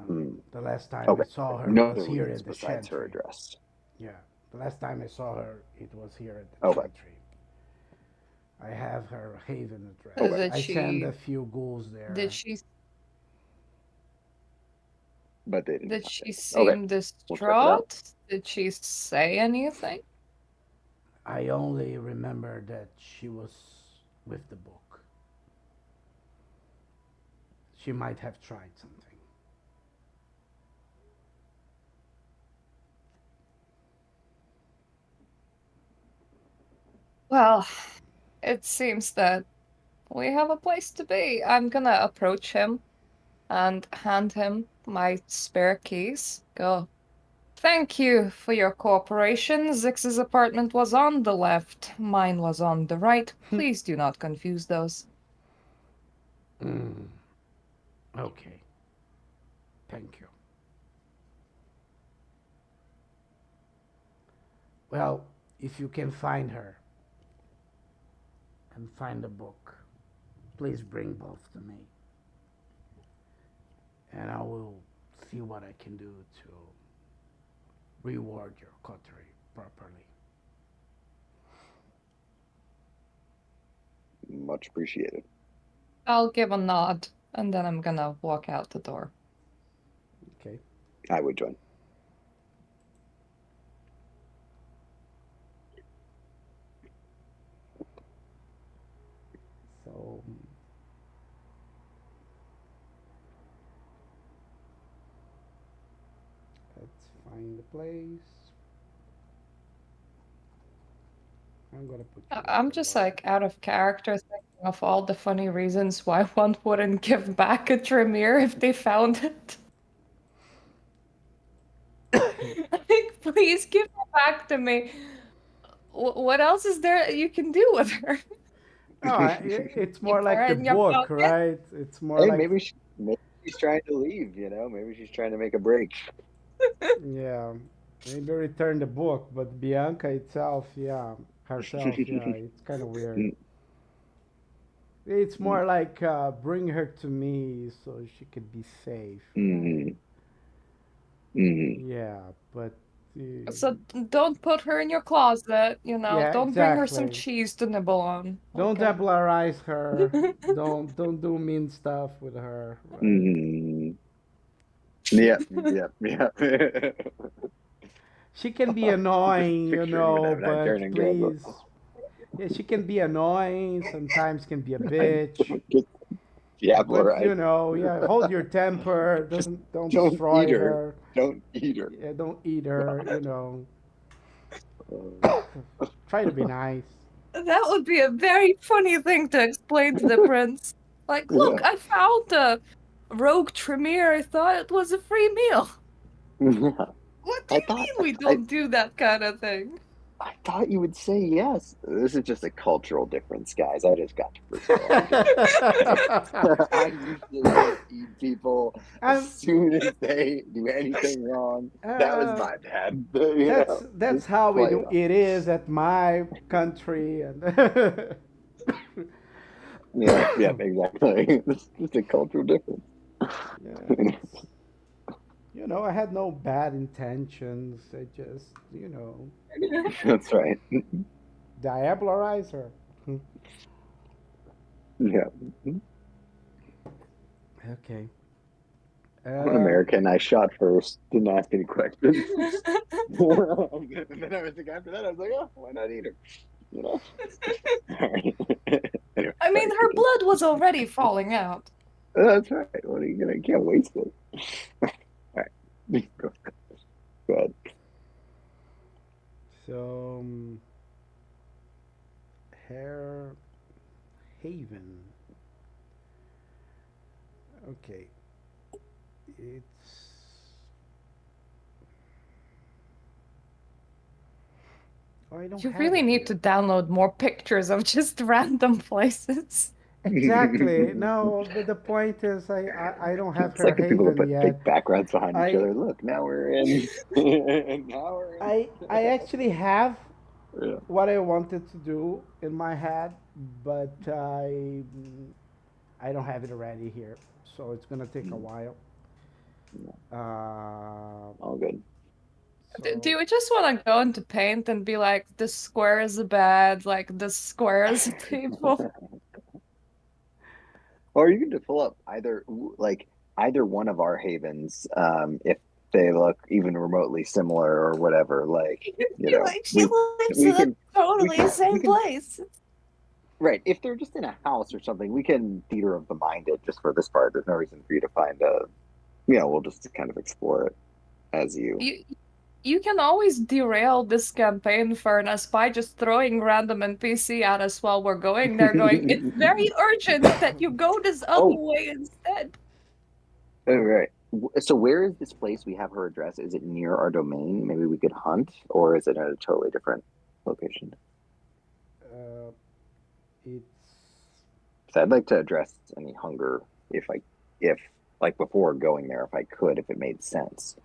mm, The last time I okay, saw her no was other here leads at the besides her Chantry. address. Yeah, the last time I saw her, it was here at the Okay, Chantry. I have her haven address. okay, Did I send she? a few ghouls Did there. she? but they didn't Did find she anything. Okay, seem we'll check it out. distraught? Did she say anything? I only remember that she was with the book. She might have tried something. Well, it seems that we have a place to be. I'm gonna approach him and hand him my spare keys. Go. Thank you for your cooperation. Zix's apartment was on the left, mine was on the right. Please do not confuse those. Mm, okay, thank you. Well, if you can find her and find the book, please bring both to me, and I will see what I can do to reward your coterie properly. Much appreciated. I'll give a nod, and then I'm gonna walk out the door. Okay. I would join. So let's find the place. I'm gonna put you at I'm the just bottom. like out of character thinking of all the funny reasons why one wouldn't give back a Tremere if they found it. Like, please give her back to me. What else is there you can do with her? No, it's more Keep her like the in your book, pocket? right? It's more Hey, like, maybe she's trying to leave. Maybe she's trying to make a break. yeah, maybe return the book, but Bianca itself, yeah, herself, yeah, it's kind of weird. It's more like bring her to me so she could be safe, right? Mm-hmm. Mm-hmm. Yeah, but uh, So don't put her in your closet, yeah, don't bring her some exactly. cheese to nibble on. Don't Okay. deplorize her. Don't do mean stuff with her, right? Mm-hmm. Yep, yep, yep. She can be Just annoying, picturing you having that but turn and grab. please, yeah, she can be annoying. Sometimes can be a bitch, Just diablo, but right? yeah, hold your temper. Don't Don't eat destroy her. her. Don't eat her. Yeah, don't eat her. Uh, Try to be nice. That would be a very funny thing to explain to the prince. Like, look, yeah. I found a rogue Tremere. I thought it was a free meal. Yeah. What do I you thought mean we don't do that kind of thing? I thought you would say yes. This is just a cultural difference, guys. I just got to respond. I usually just eat people as I'm, soon as they do anything wrong. That was uh, my bad. that's Just how play it off. it is at my country, and Yeah, yeah, exactly. It's just a cultural difference. yeah, it's I had no bad intentions. I just That's right. diabolized her. Yeah. Okay. I'm an Um, American. I shot first. Didn't ask any questions. And then I was like, after that, I was like, oh, why not eat her? You know? All right. Anyway, I mean, sorry, her continue. blood was already falling out. That's right. What are you gonna? You can't waste it. All right. Go ahead. so Hair Haven. Okay. It's Oh, I don't You have really it need here. to download more pictures of just random places. Exactly. No, the point is I don't have It's like her if people Haven put fake yet. backgrounds behind each I other. Look, now we're in. And now we're in. I actually have Yeah. what I wanted to do in my head, but I don't have it ready here, so it's gonna take a while. Yeah, Uh, all good. Do so you just want to go into paint and be like, this square is a bed, like this square is a table? Or you can just pull up either one of our havens, if they look even remotely similar or whatever. You're like, she We lives we in the can we totally can we same can place. right. If they're just in a house or something, we can theater of the mind it just for this part. There's no reason for you to find we'll just kind of explore it as you. You you can always derail this campaign, Furnace, by just throwing random NPC at us while we're going there, going, it's very urgent that you go this other Oh, way instead. all right. So where is this place we have her address? Is it near our domain? Maybe we could hunt, or is it at a totally different location? uh, it's So I'd like to address any hunger if like before going there, if I could, if it made sense,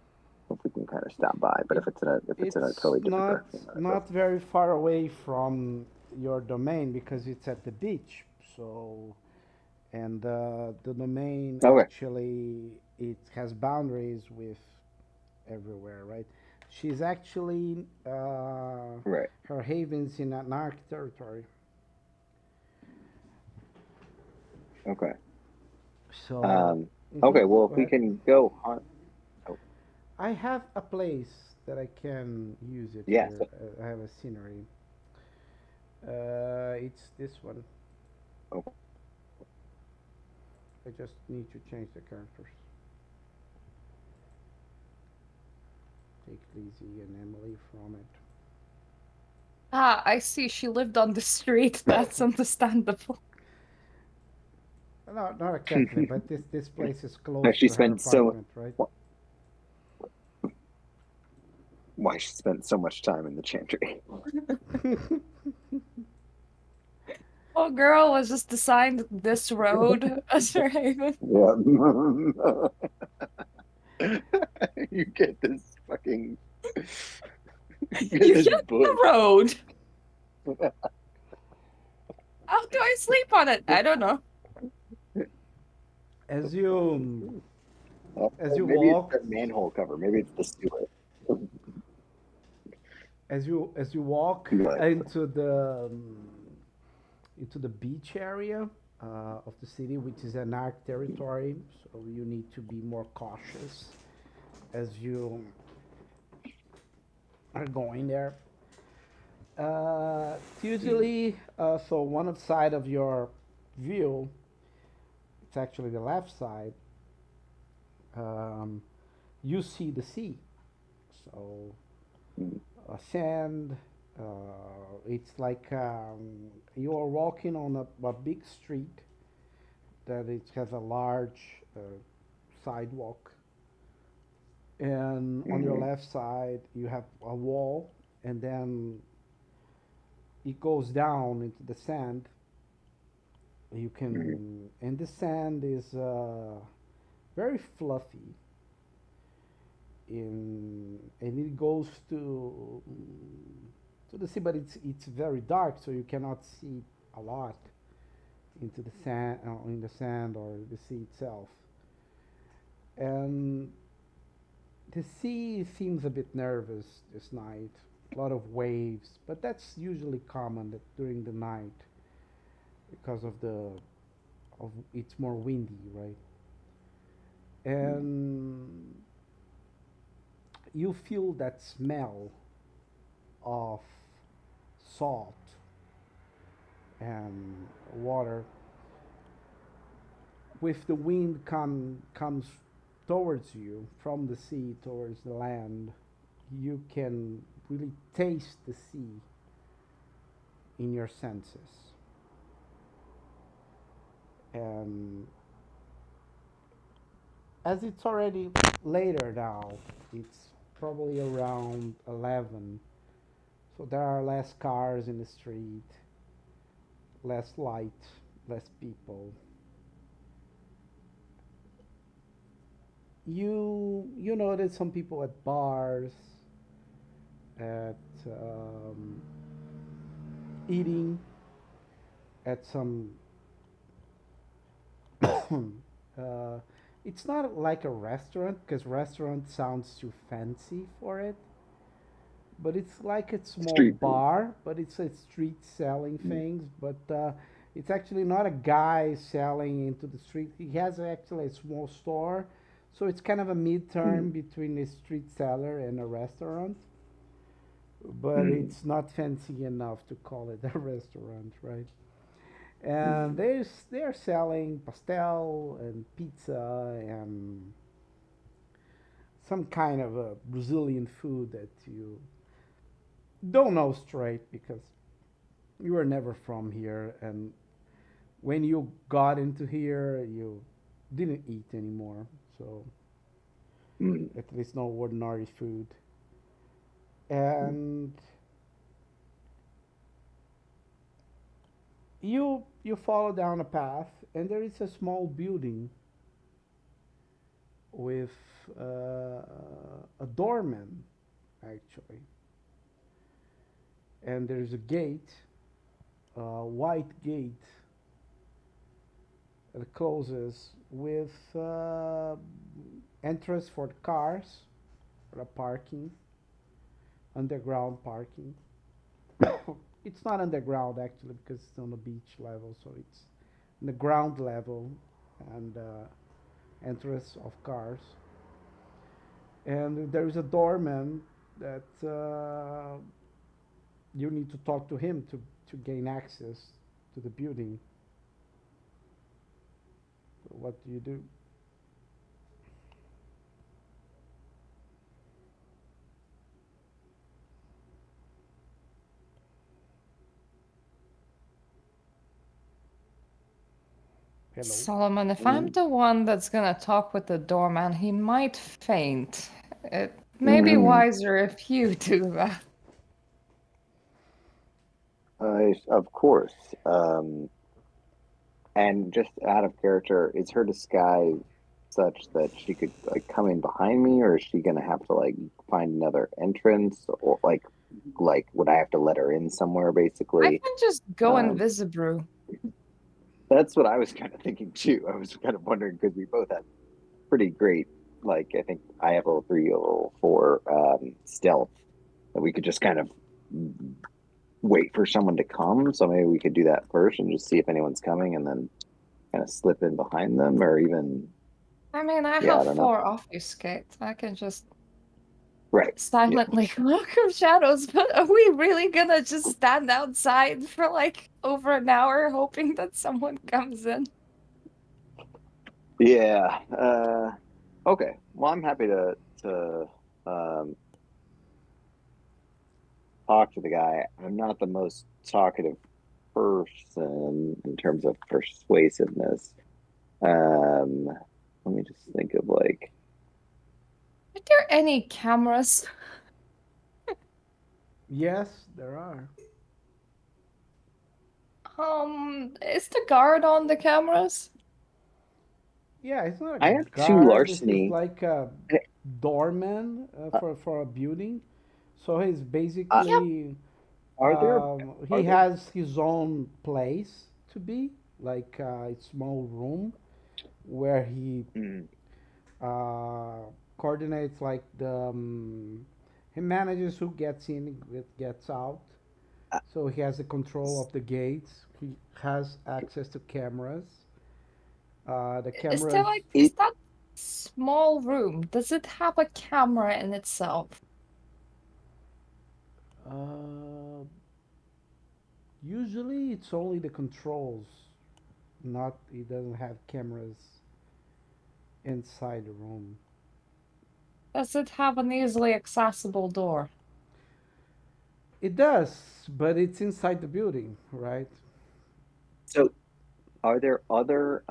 if we can kind of stop by. But it if it's in a it's totally different direction, then it not doesn't. very far away from your domain because it's at the beach. So and the domain Okay, actually it has boundaries with everywhere, right? She's actually right. her havens in anarch territory. Okay. So Um. Okay. Well, go if we ahead. can go hunt. Oh, I have a place that I can use it yeah. here. So, I have a scenery. It's this one. okay. I just need to change the characters. Take Lizzie and Emily from it. Ah, I see. She lived on the street. That's understandable. No, not exactly, but this place is Why close she to her spent so apartment, right? why she spent so much time in the chantry. Oh, girl was just assigned this road as her haven. Yeah. You get this fucking you get You this get the bush. road. How do I sleep on it? I don't know. As you as you Maybe it's walk, the manhole cover. Maybe it's the sewer. as you walk But into the beach area of the city, which is an arc territory, so you need to be more cautious as you are going there. It's usually so one side of your view, it's actually the left side. Um, you see the sea, so sand. It's like you are walking on a big street that it has a large sidewalk, and on your Mhm. left side you have a wall, and then it goes down into the sand. You Mhm. can, and the sand is very fluffy, and it goes to the sea, but it's very dark, so you cannot see a lot into the sand, in the sand or the sea itself. And the sea seems a bit nervous this night. A lot of waves, but that's usually common during the night because of it's more windy, right? And you feel that smell of salt and water. With the wind comes towards you from the sea towards the land, you can really taste the sea in your senses. And as it's already later now, it's probably around 11, so there are less cars in the street, less light, less people. You notice some people at bars, at eating, at some. It's not like a restaurant because restaurant sounds too fancy for it, but it's like a small Street food. bar, but it's a street selling things. But it's actually not a guy selling into the street. He has actually a small store, so it's kind of a mid-term Mm. between a street seller and a restaurant. But Mm. it's not fancy enough to call it a restaurant, right? And Mm. they're selling pastel and pizza and some kind of a Brazilian food that you don't know straight because you were never from here, and when you got into here you didn't eat anymore, so Mm. at least no ordinary food. And you follow down a path, and there is a small building with a doorman actually, and there's a gate, a white gate that closes with entrance for the cars, for the parking, underground parking. It's not underground actually because it's on the beach level, so it's on the ground level, and entrance of cars. And there is a doorman that you need to talk to him to gain access to the building. So what do you do? Hello. Solomon, if I'm the one that's gonna talk with the doorman, he might faint. It may be Mm, wiser if you do that. of course. And just out of character, is her disguise such that she could like come in behind me, or is she gonna have to like find another entrance, or like would I have to let her in somewhere, I basically? can just go Um, invisible. that's what I was kind of thinking too. I was kind of wondering because we both have pretty great, like I think I have a level 3, a level 4 stealth that we could just kind of wait for someone to come. So maybe we could do that first and just see if anyone's coming, and then kind of slip in behind them, or even I mean, I yeah, have I don't know. 4 obfuscate. I can just Right. Yeah. silently cloak of shadows, but are we really gonna just stand outside for like over an hour hoping that someone comes in? Yeah. Okay. Well, I'm happy to um, talk to the guy. I'm not the most talkative person in terms of persuasiveness. Um, Let me just think of like Are there any cameras? Yes, there are. Is the guard on the cameras? Yeah, it's not a I have two guard. It's larceny. like a doorman Uh, for a building. So he's uh, Yep. basically are there he are there has his own place to be, like a small room where he mm, uh, coordinates like he manages who gets in, who gets out. uh, So he has the control of the gates. He has access to cameras. The Is there cameras. like, is it that small room? Does it have a camera in itself? Uh, Usually it's only the controls, not it doesn't have cameras inside the room. Does it have an easily accessible door? It does, but it's inside the building, right? so are there other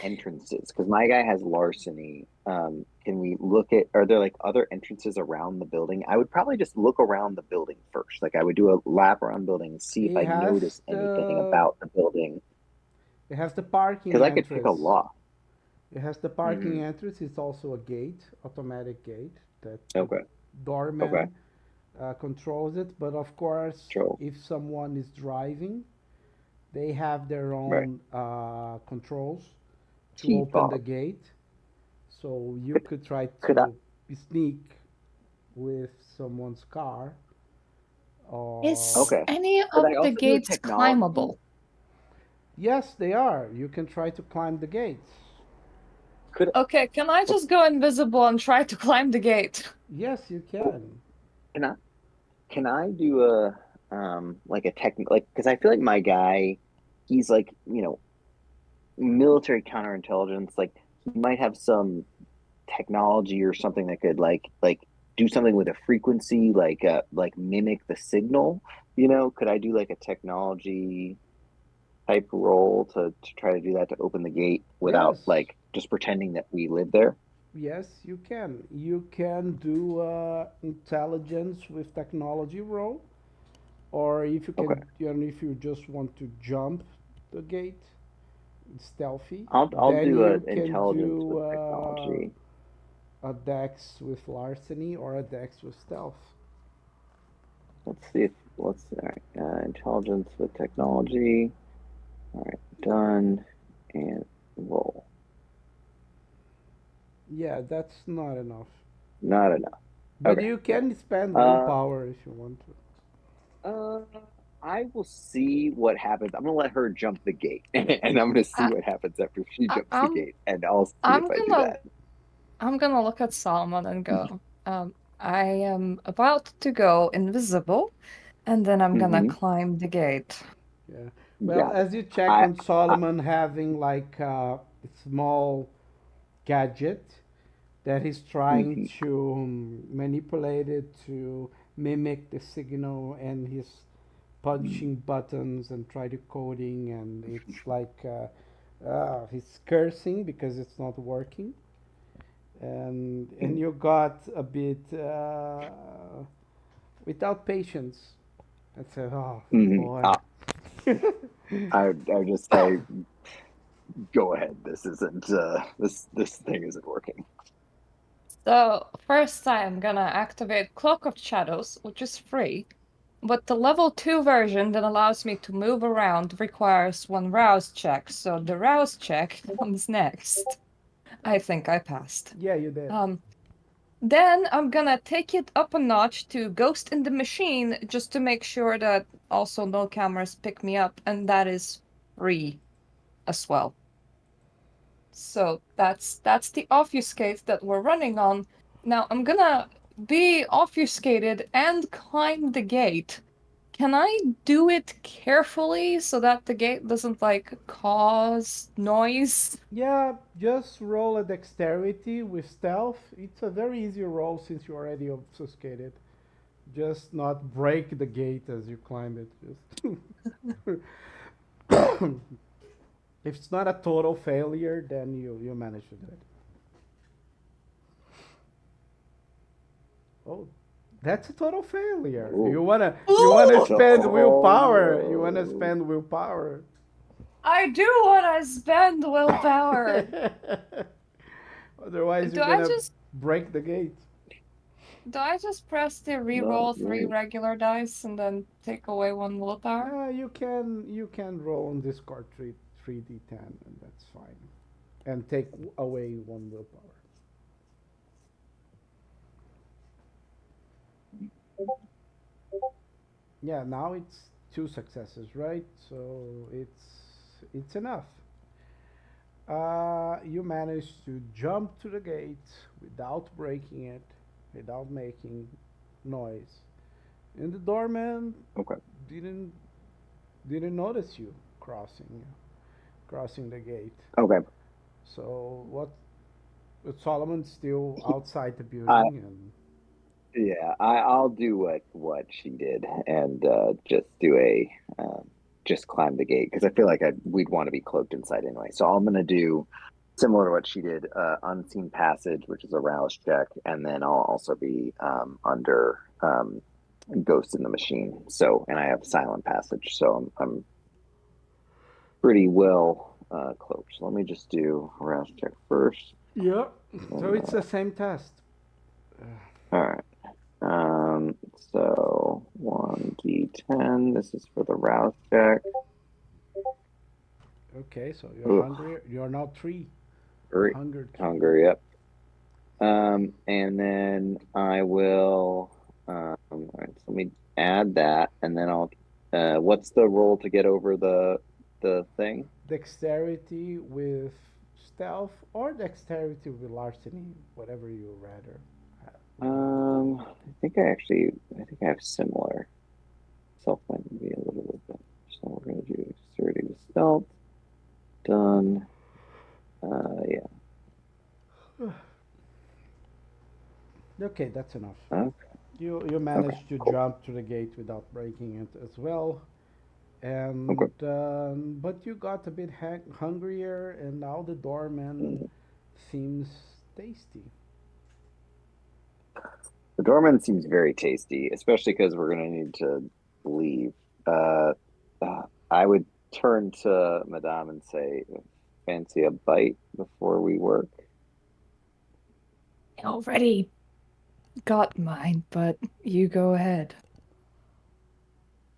entrances? Because my guy has larceny. Can we look at, are there like other entrances around the building? I would probably just look around the building first. Like I would do a lap around the building and see if It I has notice anything about the building. the parking Because I could pick a entrance. lock. It has the parking Hmm. entrance. It's also a gate, automatic gate that the Okay. Okay. doorman controls it. But of course, Control. if someone is driving, they have their Right. own controls to Key open the fob. gate. So you Could could try could I? to sneak with someone's car Is or Okay. any Could of I the also do a gates technology? climbable? yes, they are. You can try to climb the gates. Could Okay, can I just go invisible and try to climb the gate? Yes, you can. can I can I do a like a tech like because I feel like my guy, he's like military counterintelligence. Like he might have some technology or something that could like do something with a frequency, like mimic the signal. Could I do like a technology type role to try to do that, to open the gate without Yes, like just pretending that we live there? yes, you can. You can do intelligence with technology role, or if you Okay, can, if you just want to jump the gate, stealthy, I'll then do a you can intelligence do with technology. a dex with larceny or a dex with stealth. Let's see if let's all right. Intelligence with technology. All right, done and roll. Yeah, that's not enough. Not enough. But Okay, you yeah. can spend Uh, willpower if you want to. uh, I will see what happens. I'm gonna let her jump the gate, and I'm gonna see I, what happens after she I, jumps the I'm gate, and I'll see if I'm I do gonna that. I'm gonna look at Solomon and go, I am about to go invisible, and then I'm gonna Mm-hmm. climb the gate. Yeah. Well, Got it. as you check I, on I Solomon having like a small gadget that he's trying mhm, to manipulate it to mimic the signal, and he's mhm. punching buttons and try to coding, and it's like He's cursing because it's not working, and you got a bit without patience. I said, "Oh Mhm. boy." I would just say, go ahead. This isn't this thing isn't working. So first I'm gonna activate Cloak of Shadows, which is free, but the level 2 version that allows me to move around requires one rouse check, so the rouse check comes next. I think I passed. Yeah, you did. Then I'm gonna take it up a notch to Ghost in the Machine just to make sure that also no cameras pick me up, and that is free as well. So that's the obfuscate that we're running on. Now I'm gonna be obfuscated and climb the gate. Can I do it carefully so that the gate doesn't like cause noise? Yeah, just roll a dexterity with stealth. It's a very easy roll since you're already obfuscated. Just not break the gate as you climb it. Just if it's not a total failure, then you manage to do it. Oh, that's a total failure. Ooh. You wanna Ooh! spend Oh willpower. You wanna no. spend willpower. I do want to spend willpower. Otherwise, Do you're I gonna just break the gate. do I just press the Not reroll 3 right. regular dice and then take away 1 willpower? You can roll on Discord 3d10 and that's fine, and take away one willpower. Yeah, now it's two successes, right? So it's enough. You managed to jump to the gate without breaking it, without making noise, and the doorman Okay. didn't didn't notice you crossing the gate. Okay. So what? But Solomon's still outside the I building, and Yeah, I'll do what she did and just do a just climb the gate because I feel like we'd want to be cloaked inside anyway. So I'm gonna do similar to what she did, unseen passage, which is a rouse check, and then I'll also be under ghost in the machine. So and I have silent passage, so I'm pretty well cloaked. So let me just do a rouse check first. yeah. So And it's the same test. all right. So 1d10. This is for the rouse check. Okay, so you're Ugh, hungry. You're now three. You're hurry, hunger three. hunger, yep. And then I will. All right, so let me add that, and then I'll. What's the roll to get over the thing? Dexterity with stealth or dexterity with larceny, whatever you rather. I think I have similar. Self might be a little bit better. So we're gonna do dexterity with stealth. Done. Yeah. Okay, that's enough. Okay. You Okay. managed to Cool. jump to the gate without breaking it as well, Okay. and but you got a bit hungrier, and now the doorman Mhm. seems tasty. The doorman seems very tasty, especially because we're gonna need to leave. Uh, I would turn to Madame and say, "Fancy a bite before we work?" Already got mine, but you go ahead.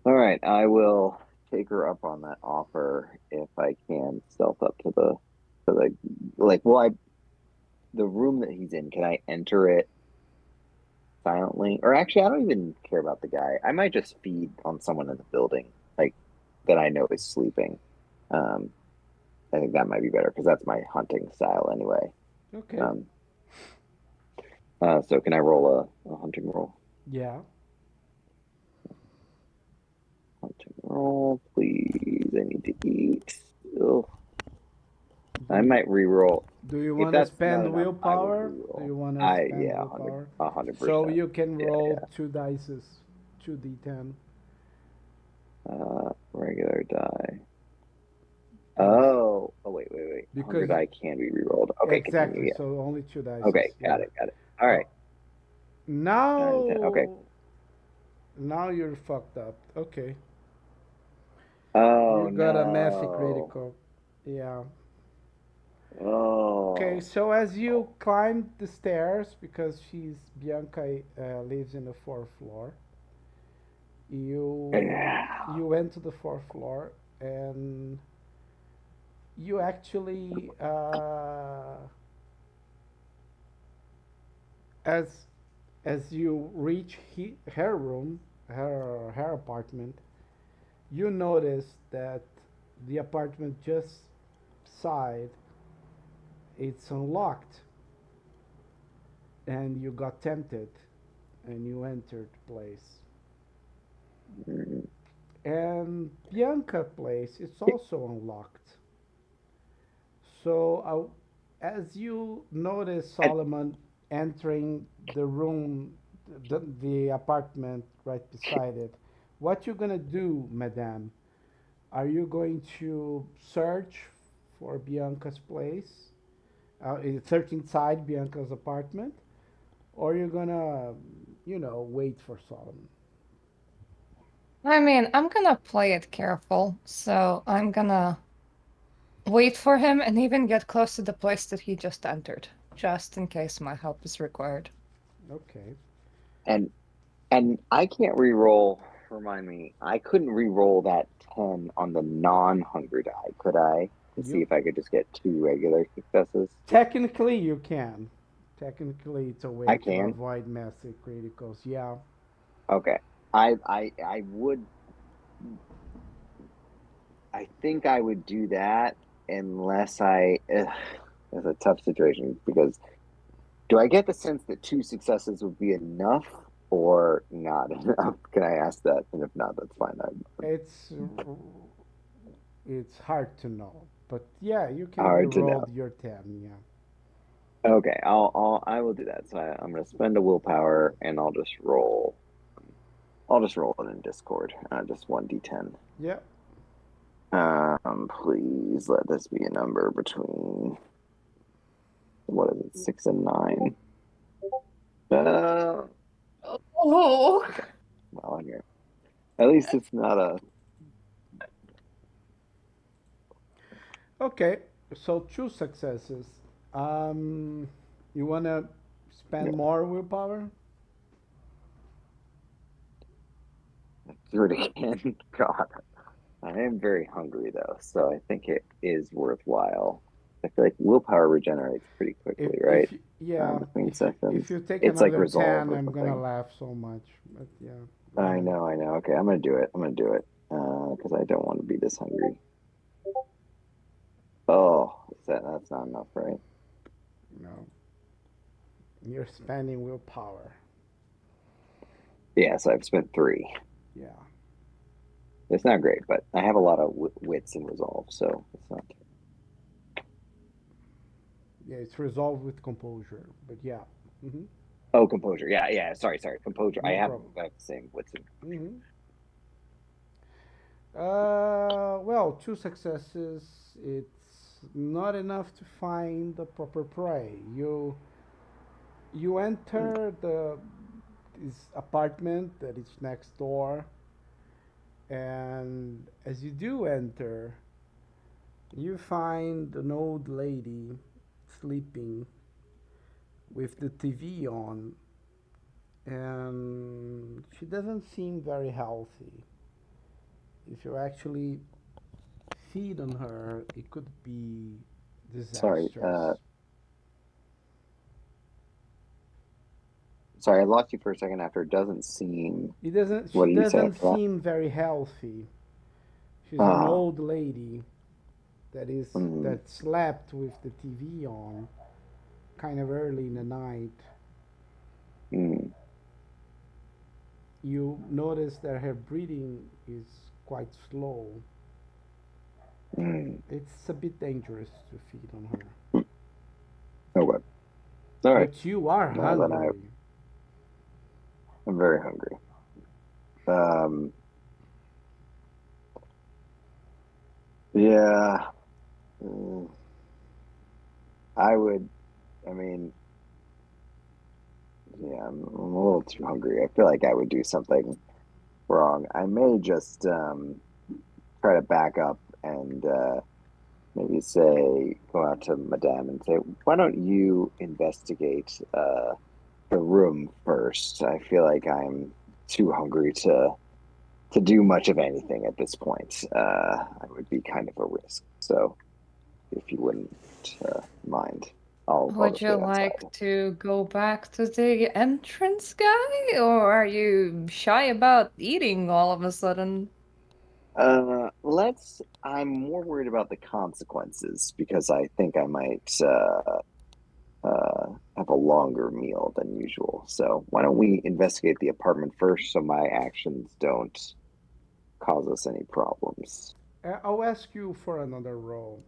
All right, I will take her up on that offer if I can stealth up to the like. Well, I the room that he's in. Can I enter it silently? Or actually, I don't even care about the guy. I might just feed on someone in the building, like that I know is sleeping. Um, I think that might be better because that's my hunting style anyway. Okay. Um, so can I roll a hunting roll? Yeah. Hunting roll, please. I need to eat. Ugh. Do I you might re-roll. do you If want to that's not spend enough, I would willpower? Do re-roll. you want to I spend yeah, willpower? a hundred So percent. you can Yeah, roll yeah. two dices, two d10, Regular die. and Oh, wait. non-hunger because die can be rerolled. Okay, exactly. continue. Yeah. So only 2 dice. Okay, got Yeah. it. All right. Oh, 9 and 10. Okay. now you're fucked up. Okay. You Oh got a massive no. critical. Yeah. Okay, Oh. so as you climb the stairs, because Bianca lives in the fourth floor, Yeah. you went to the fourth floor and you actually as you reach her room, her apartment, you notice that the apartment just side it's unlocked, and you got tempted, and you entered the place. Mm. And Bianca place it's also unlocked. So as you notice And Solomon entering the room, the apartment right beside it, what you gonna do, Madame? Are you going to search for Bianca's place, search inside Bianca's apartment, or you're gonna, wait for Solomon? I mean, I'm gonna play it careful, so I'm gonna wait for him and even get close to the place that he just entered, just in case my help is required. Okay. and and I can't re-roll. Remind me, I couldn't re-roll that 10 on the non-hunger die, could I? To see You if I could just get 2 regular successes. technically you can. Technically, it's a I way to can. avoid massive criticals. Yeah. Okay. I would. I think I would do that unless it's a tough situation because do I get the sense that 2 successes would be enough or not enough? Can I ask that? And if not, that's fine. It's it's hard to know, but yeah, you can Hard to re-roll know. your 10. Yeah. Okay, I will do that. So I'm going to spend a willpower and I'll just roll. I'll just roll it in Discord. Just 1d10. Yeah. Please let this be a number between what is it, 6 and 9. Uh, Oh, okay. Well, here. At least it's not a. Okay. So 2 successes. Um, you wanna Yeah, spend more willpower? do it again. God, I am very hungry though, so I think it is worthwhile. I feel like willpower regenerates pretty If quickly, right? yeah, Between sessions, if you take it's like another resolve 10, or I'm gonna something. laugh so much. But yeah, go I ahead. know, I know. Okay, I'm gonna do it. I'm gonna do it. Because I don't want to be this hungry. Oh, that's not enough, right? No, you're spending willpower. Yeah, so I've spent 3. Yeah. It's not great, but I have a lot of wits and resolve, so it's not. Yeah, it's resolved with composure. But yeah. Hmm. Oh, composure. Yeah, yeah. Sorry. Composure. No problem. I have the same wits and composure. Hmm. Well, 2 successes. It's not enough to find the proper prey. You Mm, enter this apartment that is next door, and as you do enter, you find an old lady sleeping with the TV on, and she doesn't seem very healthy. If you actually feed on her, it could be Sorry. disastrous. Sorry. I lost you for a second after. It doesn't seem. It doesn't. What She did you say doesn't after that? seem very healthy. She's an Ah. old lady Mm, that slept with the TV on, kind of early in the night. mm, You notice that her breathing is quite slow. mm, It's a bit dangerous to feed on her. mm. Okay. All right. But you are Well, then hungry. I'm very hungry. Um. Yeah. Mm. I would. I mean, yeah, I'm a little too hungry. I feel like I would do something wrong. I may just try to back up and maybe say, go out to Madame and say, why don't you investigate the room first? I feel like I'm too hungry to do much of anything at this point. I would be kind of a risk. So if you wouldn't mind, I'll Would just you wait like outside. to go back to the entrance guy, or are you shy about eating all of a sudden? I'm more worried about the consequences because I think I might have a longer meal than usual. So why don't we investigate the apartment first so my actions don't cause us any problems? I'll ask you for another roll.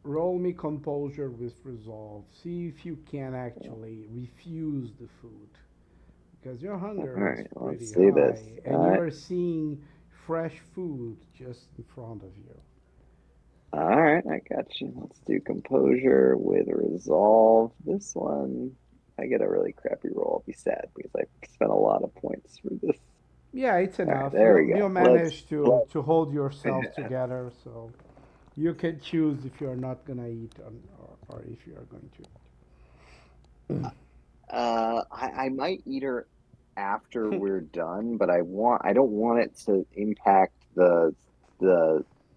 Roll me composure with resolve. See if you can actually refuse the food. Because your All hunger is right, let's pretty see this. high All and you right, are seeing fresh food just in front of you. all right, I got you. Let's do composure with resolve. This one, I get a really crappy roll. I'll be sad because I spent a lot of points for this. Yeah, it's All right, enough. there we You go. manage to hold yourself together, so you can choose if you're not gonna eat or if you are going I might eat her after to. we're done, but I don't want it to impact the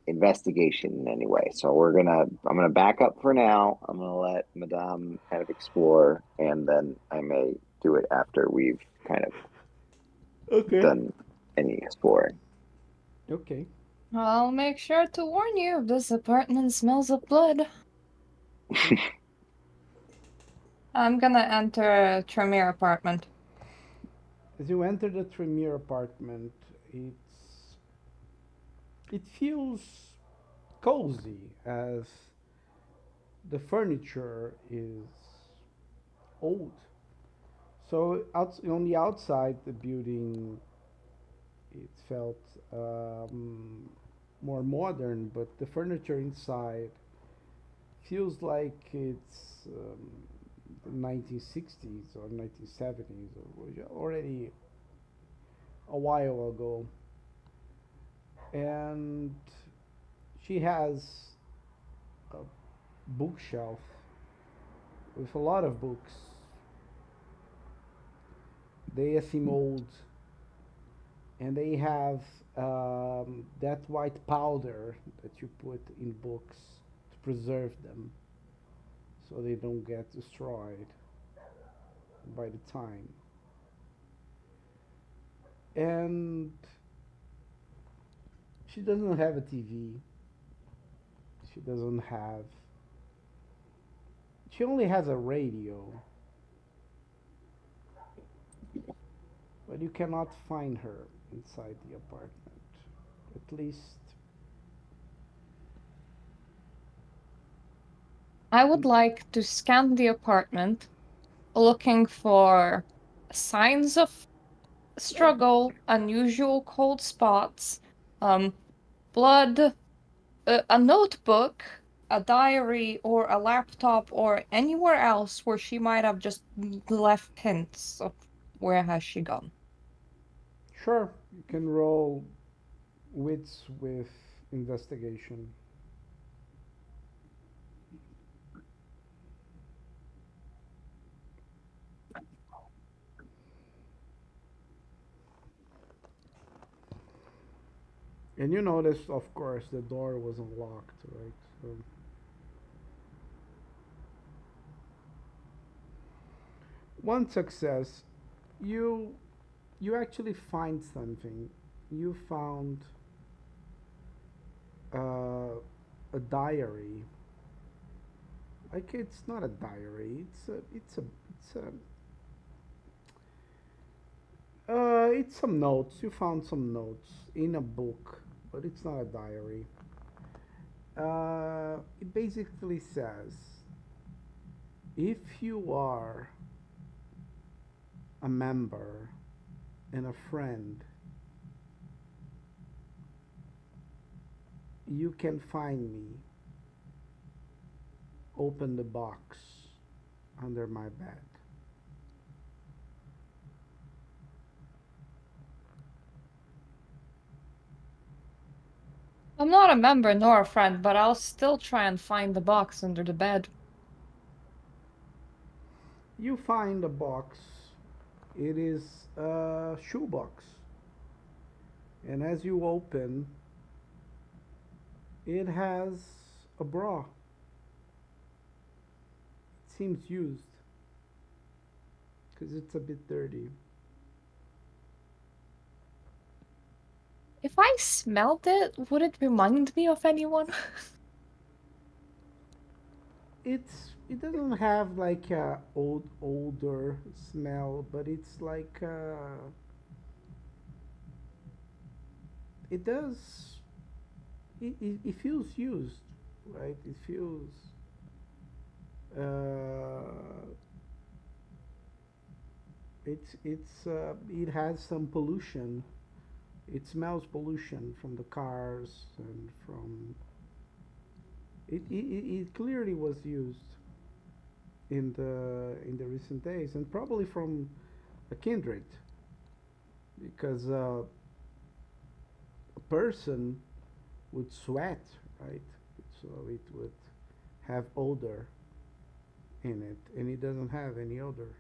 investigation in any way. So I'm gonna back up for now. I'm gonna let Madame kind of explore, and then I may do it after we've kind of Okay. done any exploring. Okay. I'll make sure to warn you if this apartment smells of blood. Okay. I'm gonna enter a Tremere apartment. As you enter the Tremere apartment, it feels cozy as the furniture is old. So on the outside, the building it felt more modern, but the furniture inside feels like it's the 1960s or 1970s or already a while ago. And she has a bookshelf with a lot of books. They seem old, and they have that white powder that you put in books to preserve them so they don't get destroyed by the time. And she doesn't have a TV. She doesn't have. She only has a radio, but you cannot find her inside the apartment. At least. I would like to scan the apartment, looking for signs of struggle, unusual cold spots, um, blood, a notebook, a diary, or a laptop, or anywhere else where she might have just left hints of where has she gone. Sure, you can roll wits with investigation. And you notice, of course, the door was unlocked, right? So one success, you you actually find something. You found uh, a diary. Like it's not a diary. It's some notes. You found some notes in a book, but it's not a diary. It basically says if you are a member and a friend, you can find me open the box under my bed. I'm not a member nor a friend, but I'll still try and find the box under the bed. You find a box. It is a shoebox. And as you open, it has a bra. It seems used because it's a bit dirty. If I smelled it, would it remind me of anyone? It doesn't have like a older smell, but it's like it does. It feels used, right? It feels. Uh, it has some pollution. It smells pollution from the cars and from. It clearly was used in the recent days, and probably from a kindred, because a person would sweat, right? So it would have odor in it, and it doesn't have any odor.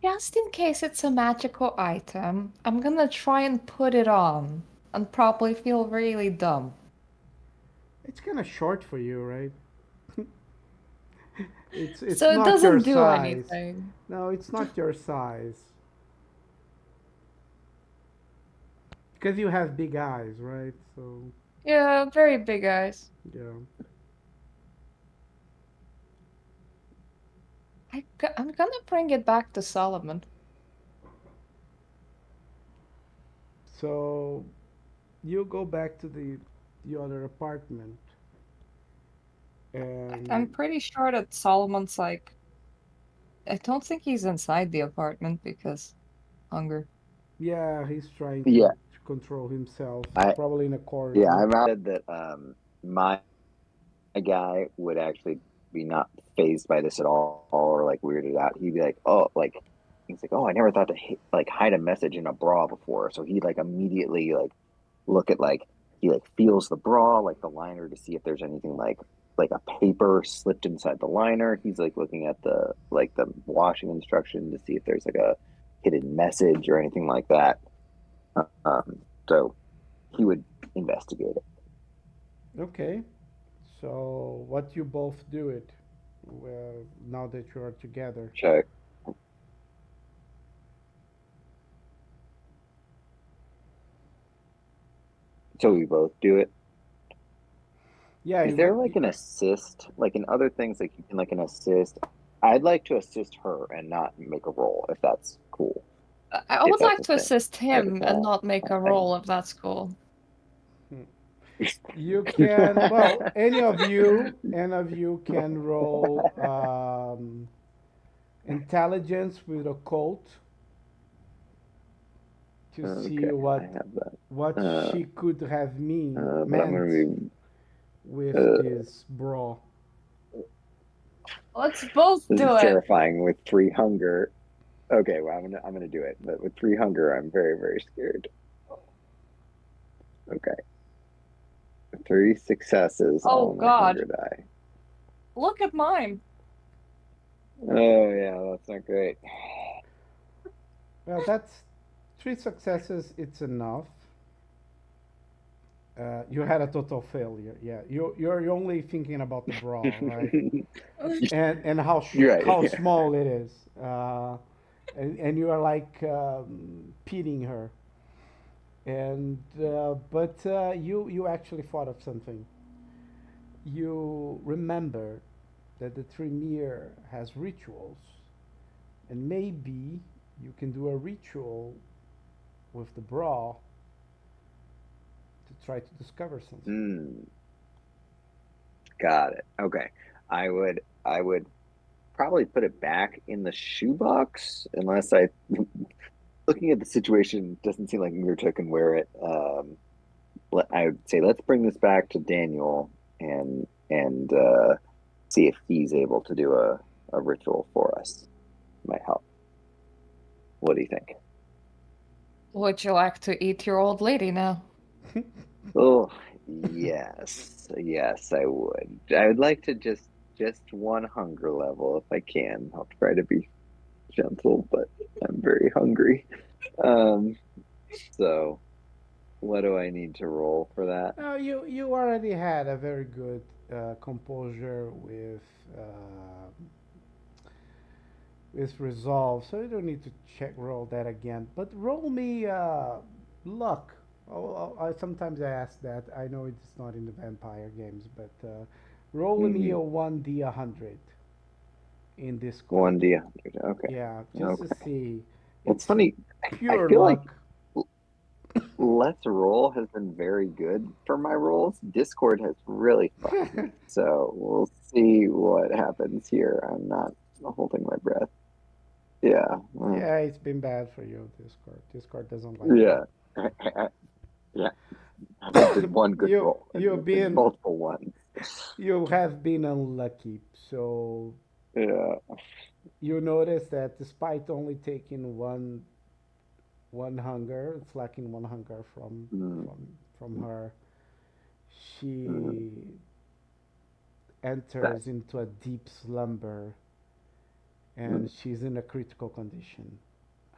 Just in case it's a magical item, I'm gonna try and put it on and probably feel really dumb. It's kind of short for you, right? It's So it not your doesn't do size. anything. No, it's not your size. Because you have big eyes, right? So Yeah, very big eyes. yeah. I'm gonna bring it back to Solomon. So you go back to the other apartment, I'm and pretty sure that Solomon's like, I don't think he's inside the apartment because hunger. yeah, he's trying Yeah, to control himself, I probably in a yeah, corridor. I said that my guy would actually be not phased by this at all or like weirded out. He'd be like, oh, like he's like, oh, I never thought to like hide a message in a bra before. So he'd like immediately like look at like he like feels the bra, like the liner to see if there's anything like a paper slipped inside the liner. He's like looking at the washing instruction to see if there's like a hidden message or anything like that. So he would investigate it. Okay, so what you both do it, well, now that you are together. Check. So we both do it. Yeah, Is there like an assist? Like in other things, like you can like an assist. I'd like to assist her and not make a roll if that's cool. I If would that's like a to thing. assist If it's him and not not make a thing. roll if that's cool. you can, well, any of you can roll intelligence with occult to see Okay, I have what that. she could have But I'm meant gonna be. with Uh, this bra. Let's both this is do it. terrifying with three hunger. Okay, well I'm gonna do it. But with three hunger, I'm very very scared. Okay, three successes Oh on my God, hunger die. look at mine. Oh yeah, that's not great. Well, that's three successes. It's enough. You had a total failure. Yeah, you're only thinking about the bra, right? And You're right. how Yeah. small it is, and you are like pitying her. And but you actually thought of something. You remember that the Tremere has rituals, and maybe you can do a ritual with the bra to try to discover something. Mm, got it. Okay. I would probably put it back in the shoebox unless I looking at the situation doesn't seem like Mirta can wear it. I would say let's bring this back to Daniel and see if he's able to do a ritual for us. Might help. What do you think? Would you like to eat your old lady now? Oh, yes. Yes, I would. I would like to just one hunger level if I can. I'll try to be gentle, but I'm very hungry. Um, so what do I need to roll for that? You already had a very good composure with resolve, so you don't need to check roll that again. But roll me luck. Sometimes I ask that. I know it's not in the vampire games, but roll me a 1d100 in Discord. 1d100. Okay. Yeah, just to Okay. see. Well, it's It's funny. I pure feel like luck. Let's Roll has been very good for my rolls. Discord has really fucked me. So we'll see what happens here. I'm not holding my breath. Yeah. Yeah, it's been bad for you, Discord. Discord doesn't like Yeah. Yeah. Hasn't been one good you. roll. It's been multiple ones. You have been unlucky. So Yeah. you notice that despite only taking one hunger, it's lacking one hunger Mm, from her, mm, she that, enters into a deep slumber, mm, and she's in a critical condition.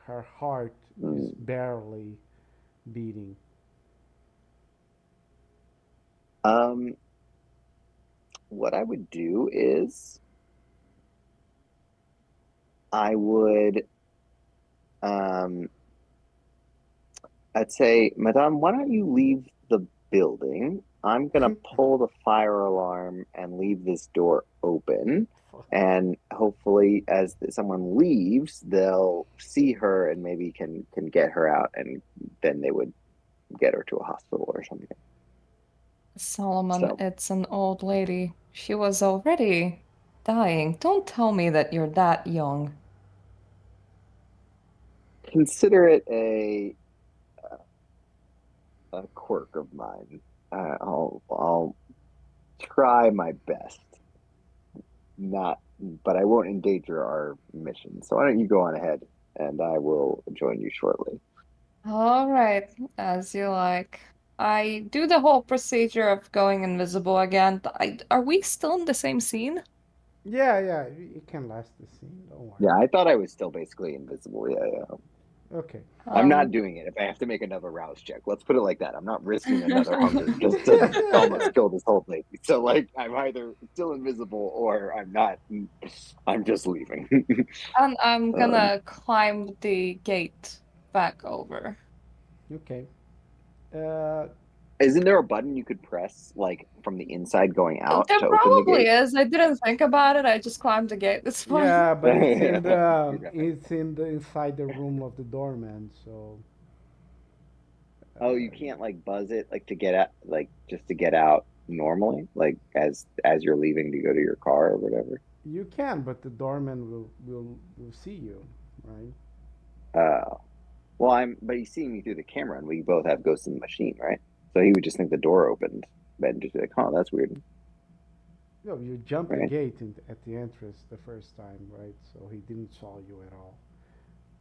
Her heart is mm. barely beating. Um, what I would do is I would um I'd say, Madame, why don't you leave the building? I'm gonna pull the fire alarm and leave this door open. And hopefully, as someone leaves, they'll see her and maybe can get her out, and then they would get her to a hospital or something. Solomon, So it's an old lady. She was already dying. Don't tell me that you're that young. consider it a quirk of mine. I'll try my best, not, but I won't endanger our mission. So why don't you go on ahead, and I will join you shortly. All right, as you like. I do the whole procedure of going invisible again. Are we still in the same scene? Yeah, you can last the scene. Don't Yeah, worry. I thought I was still basically invisible. Yeah. Okay. I'm not Um, doing it if I have to make another rouse check. Let's put it like that. I'm not risking another hunger just to almost kill this whole lady. So like I'm either still invisible or I'm not. I'm just leaving. and I'm um, gonna climb the gate back over. Okay. Uh, isn't there a button you could press like from the inside going out There to open the probably gate? is. I didn't think about it. I just climbed the gate. It's fine. yeah, but Okay. it's in the inside the room of the doorman. So Oh, you can't like buzz it like to get out, like just to get out normally, like as you're leaving to go to your car or whatever. you can, but the doorman will see you, right? Uh, well, but he's seeing me through the camera, and we both have Ghost in the Machine, right? So he would just think the door opened, and just be like, "Oh, that's weird," No, you jump the right? gate at the entrance the first time, right? So he didn't saw you at all.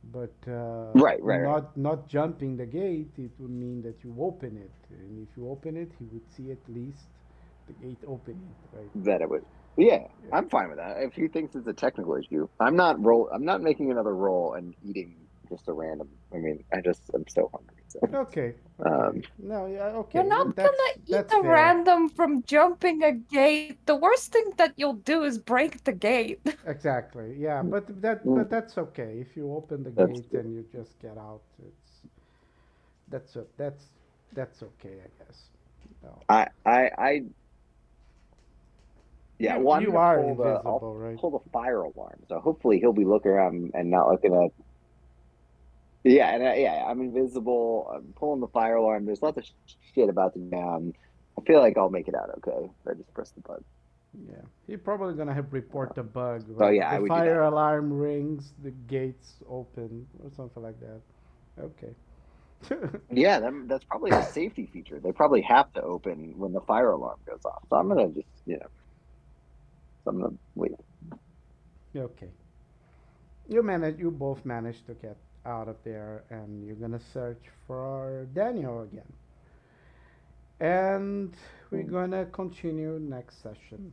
But Right. not jumping the gate, it would mean that you open it, and if you open it, he would see at least the gate opening, right? That it would. Yeah, Yeah. I'm fine with that. If he thinks it's a technical issue, I'm not roll. I'm not making another roll and eating just a random. I mean, I'm so hungry. So, Okay, okay. um, No, yeah, You're okay. not gonna eat That's a fair. random from jumping a gate. The worst thing that you'll do is break the gate. Exactly. Yeah, but that's okay. If you open the that's gate and you just get out, that's a, that's that's okay, I guess. No. I yeah, well, I'm You gonna are I'll invisible, right? pull the fire alarm. So hopefully he'll be looking around and not looking at. Yeah, and yeah, I'm invisible. I'm pulling the fire alarm. There's lots of shit about to go down. I feel like I'll make it out okay if I just press the button. Yeah. You're probably gonna have report the bug, So like yeah, the I would do that. fire alarm rings, the gates open, or something like that. Okay. Yeah, that's probably a safety feature. They probably have to open when the fire alarm goes off. So I'm gonna just So I'm gonna wait. Okay. You both managed to get out of there, and you're gonna search for Daniel again. And we're gonna continue next session.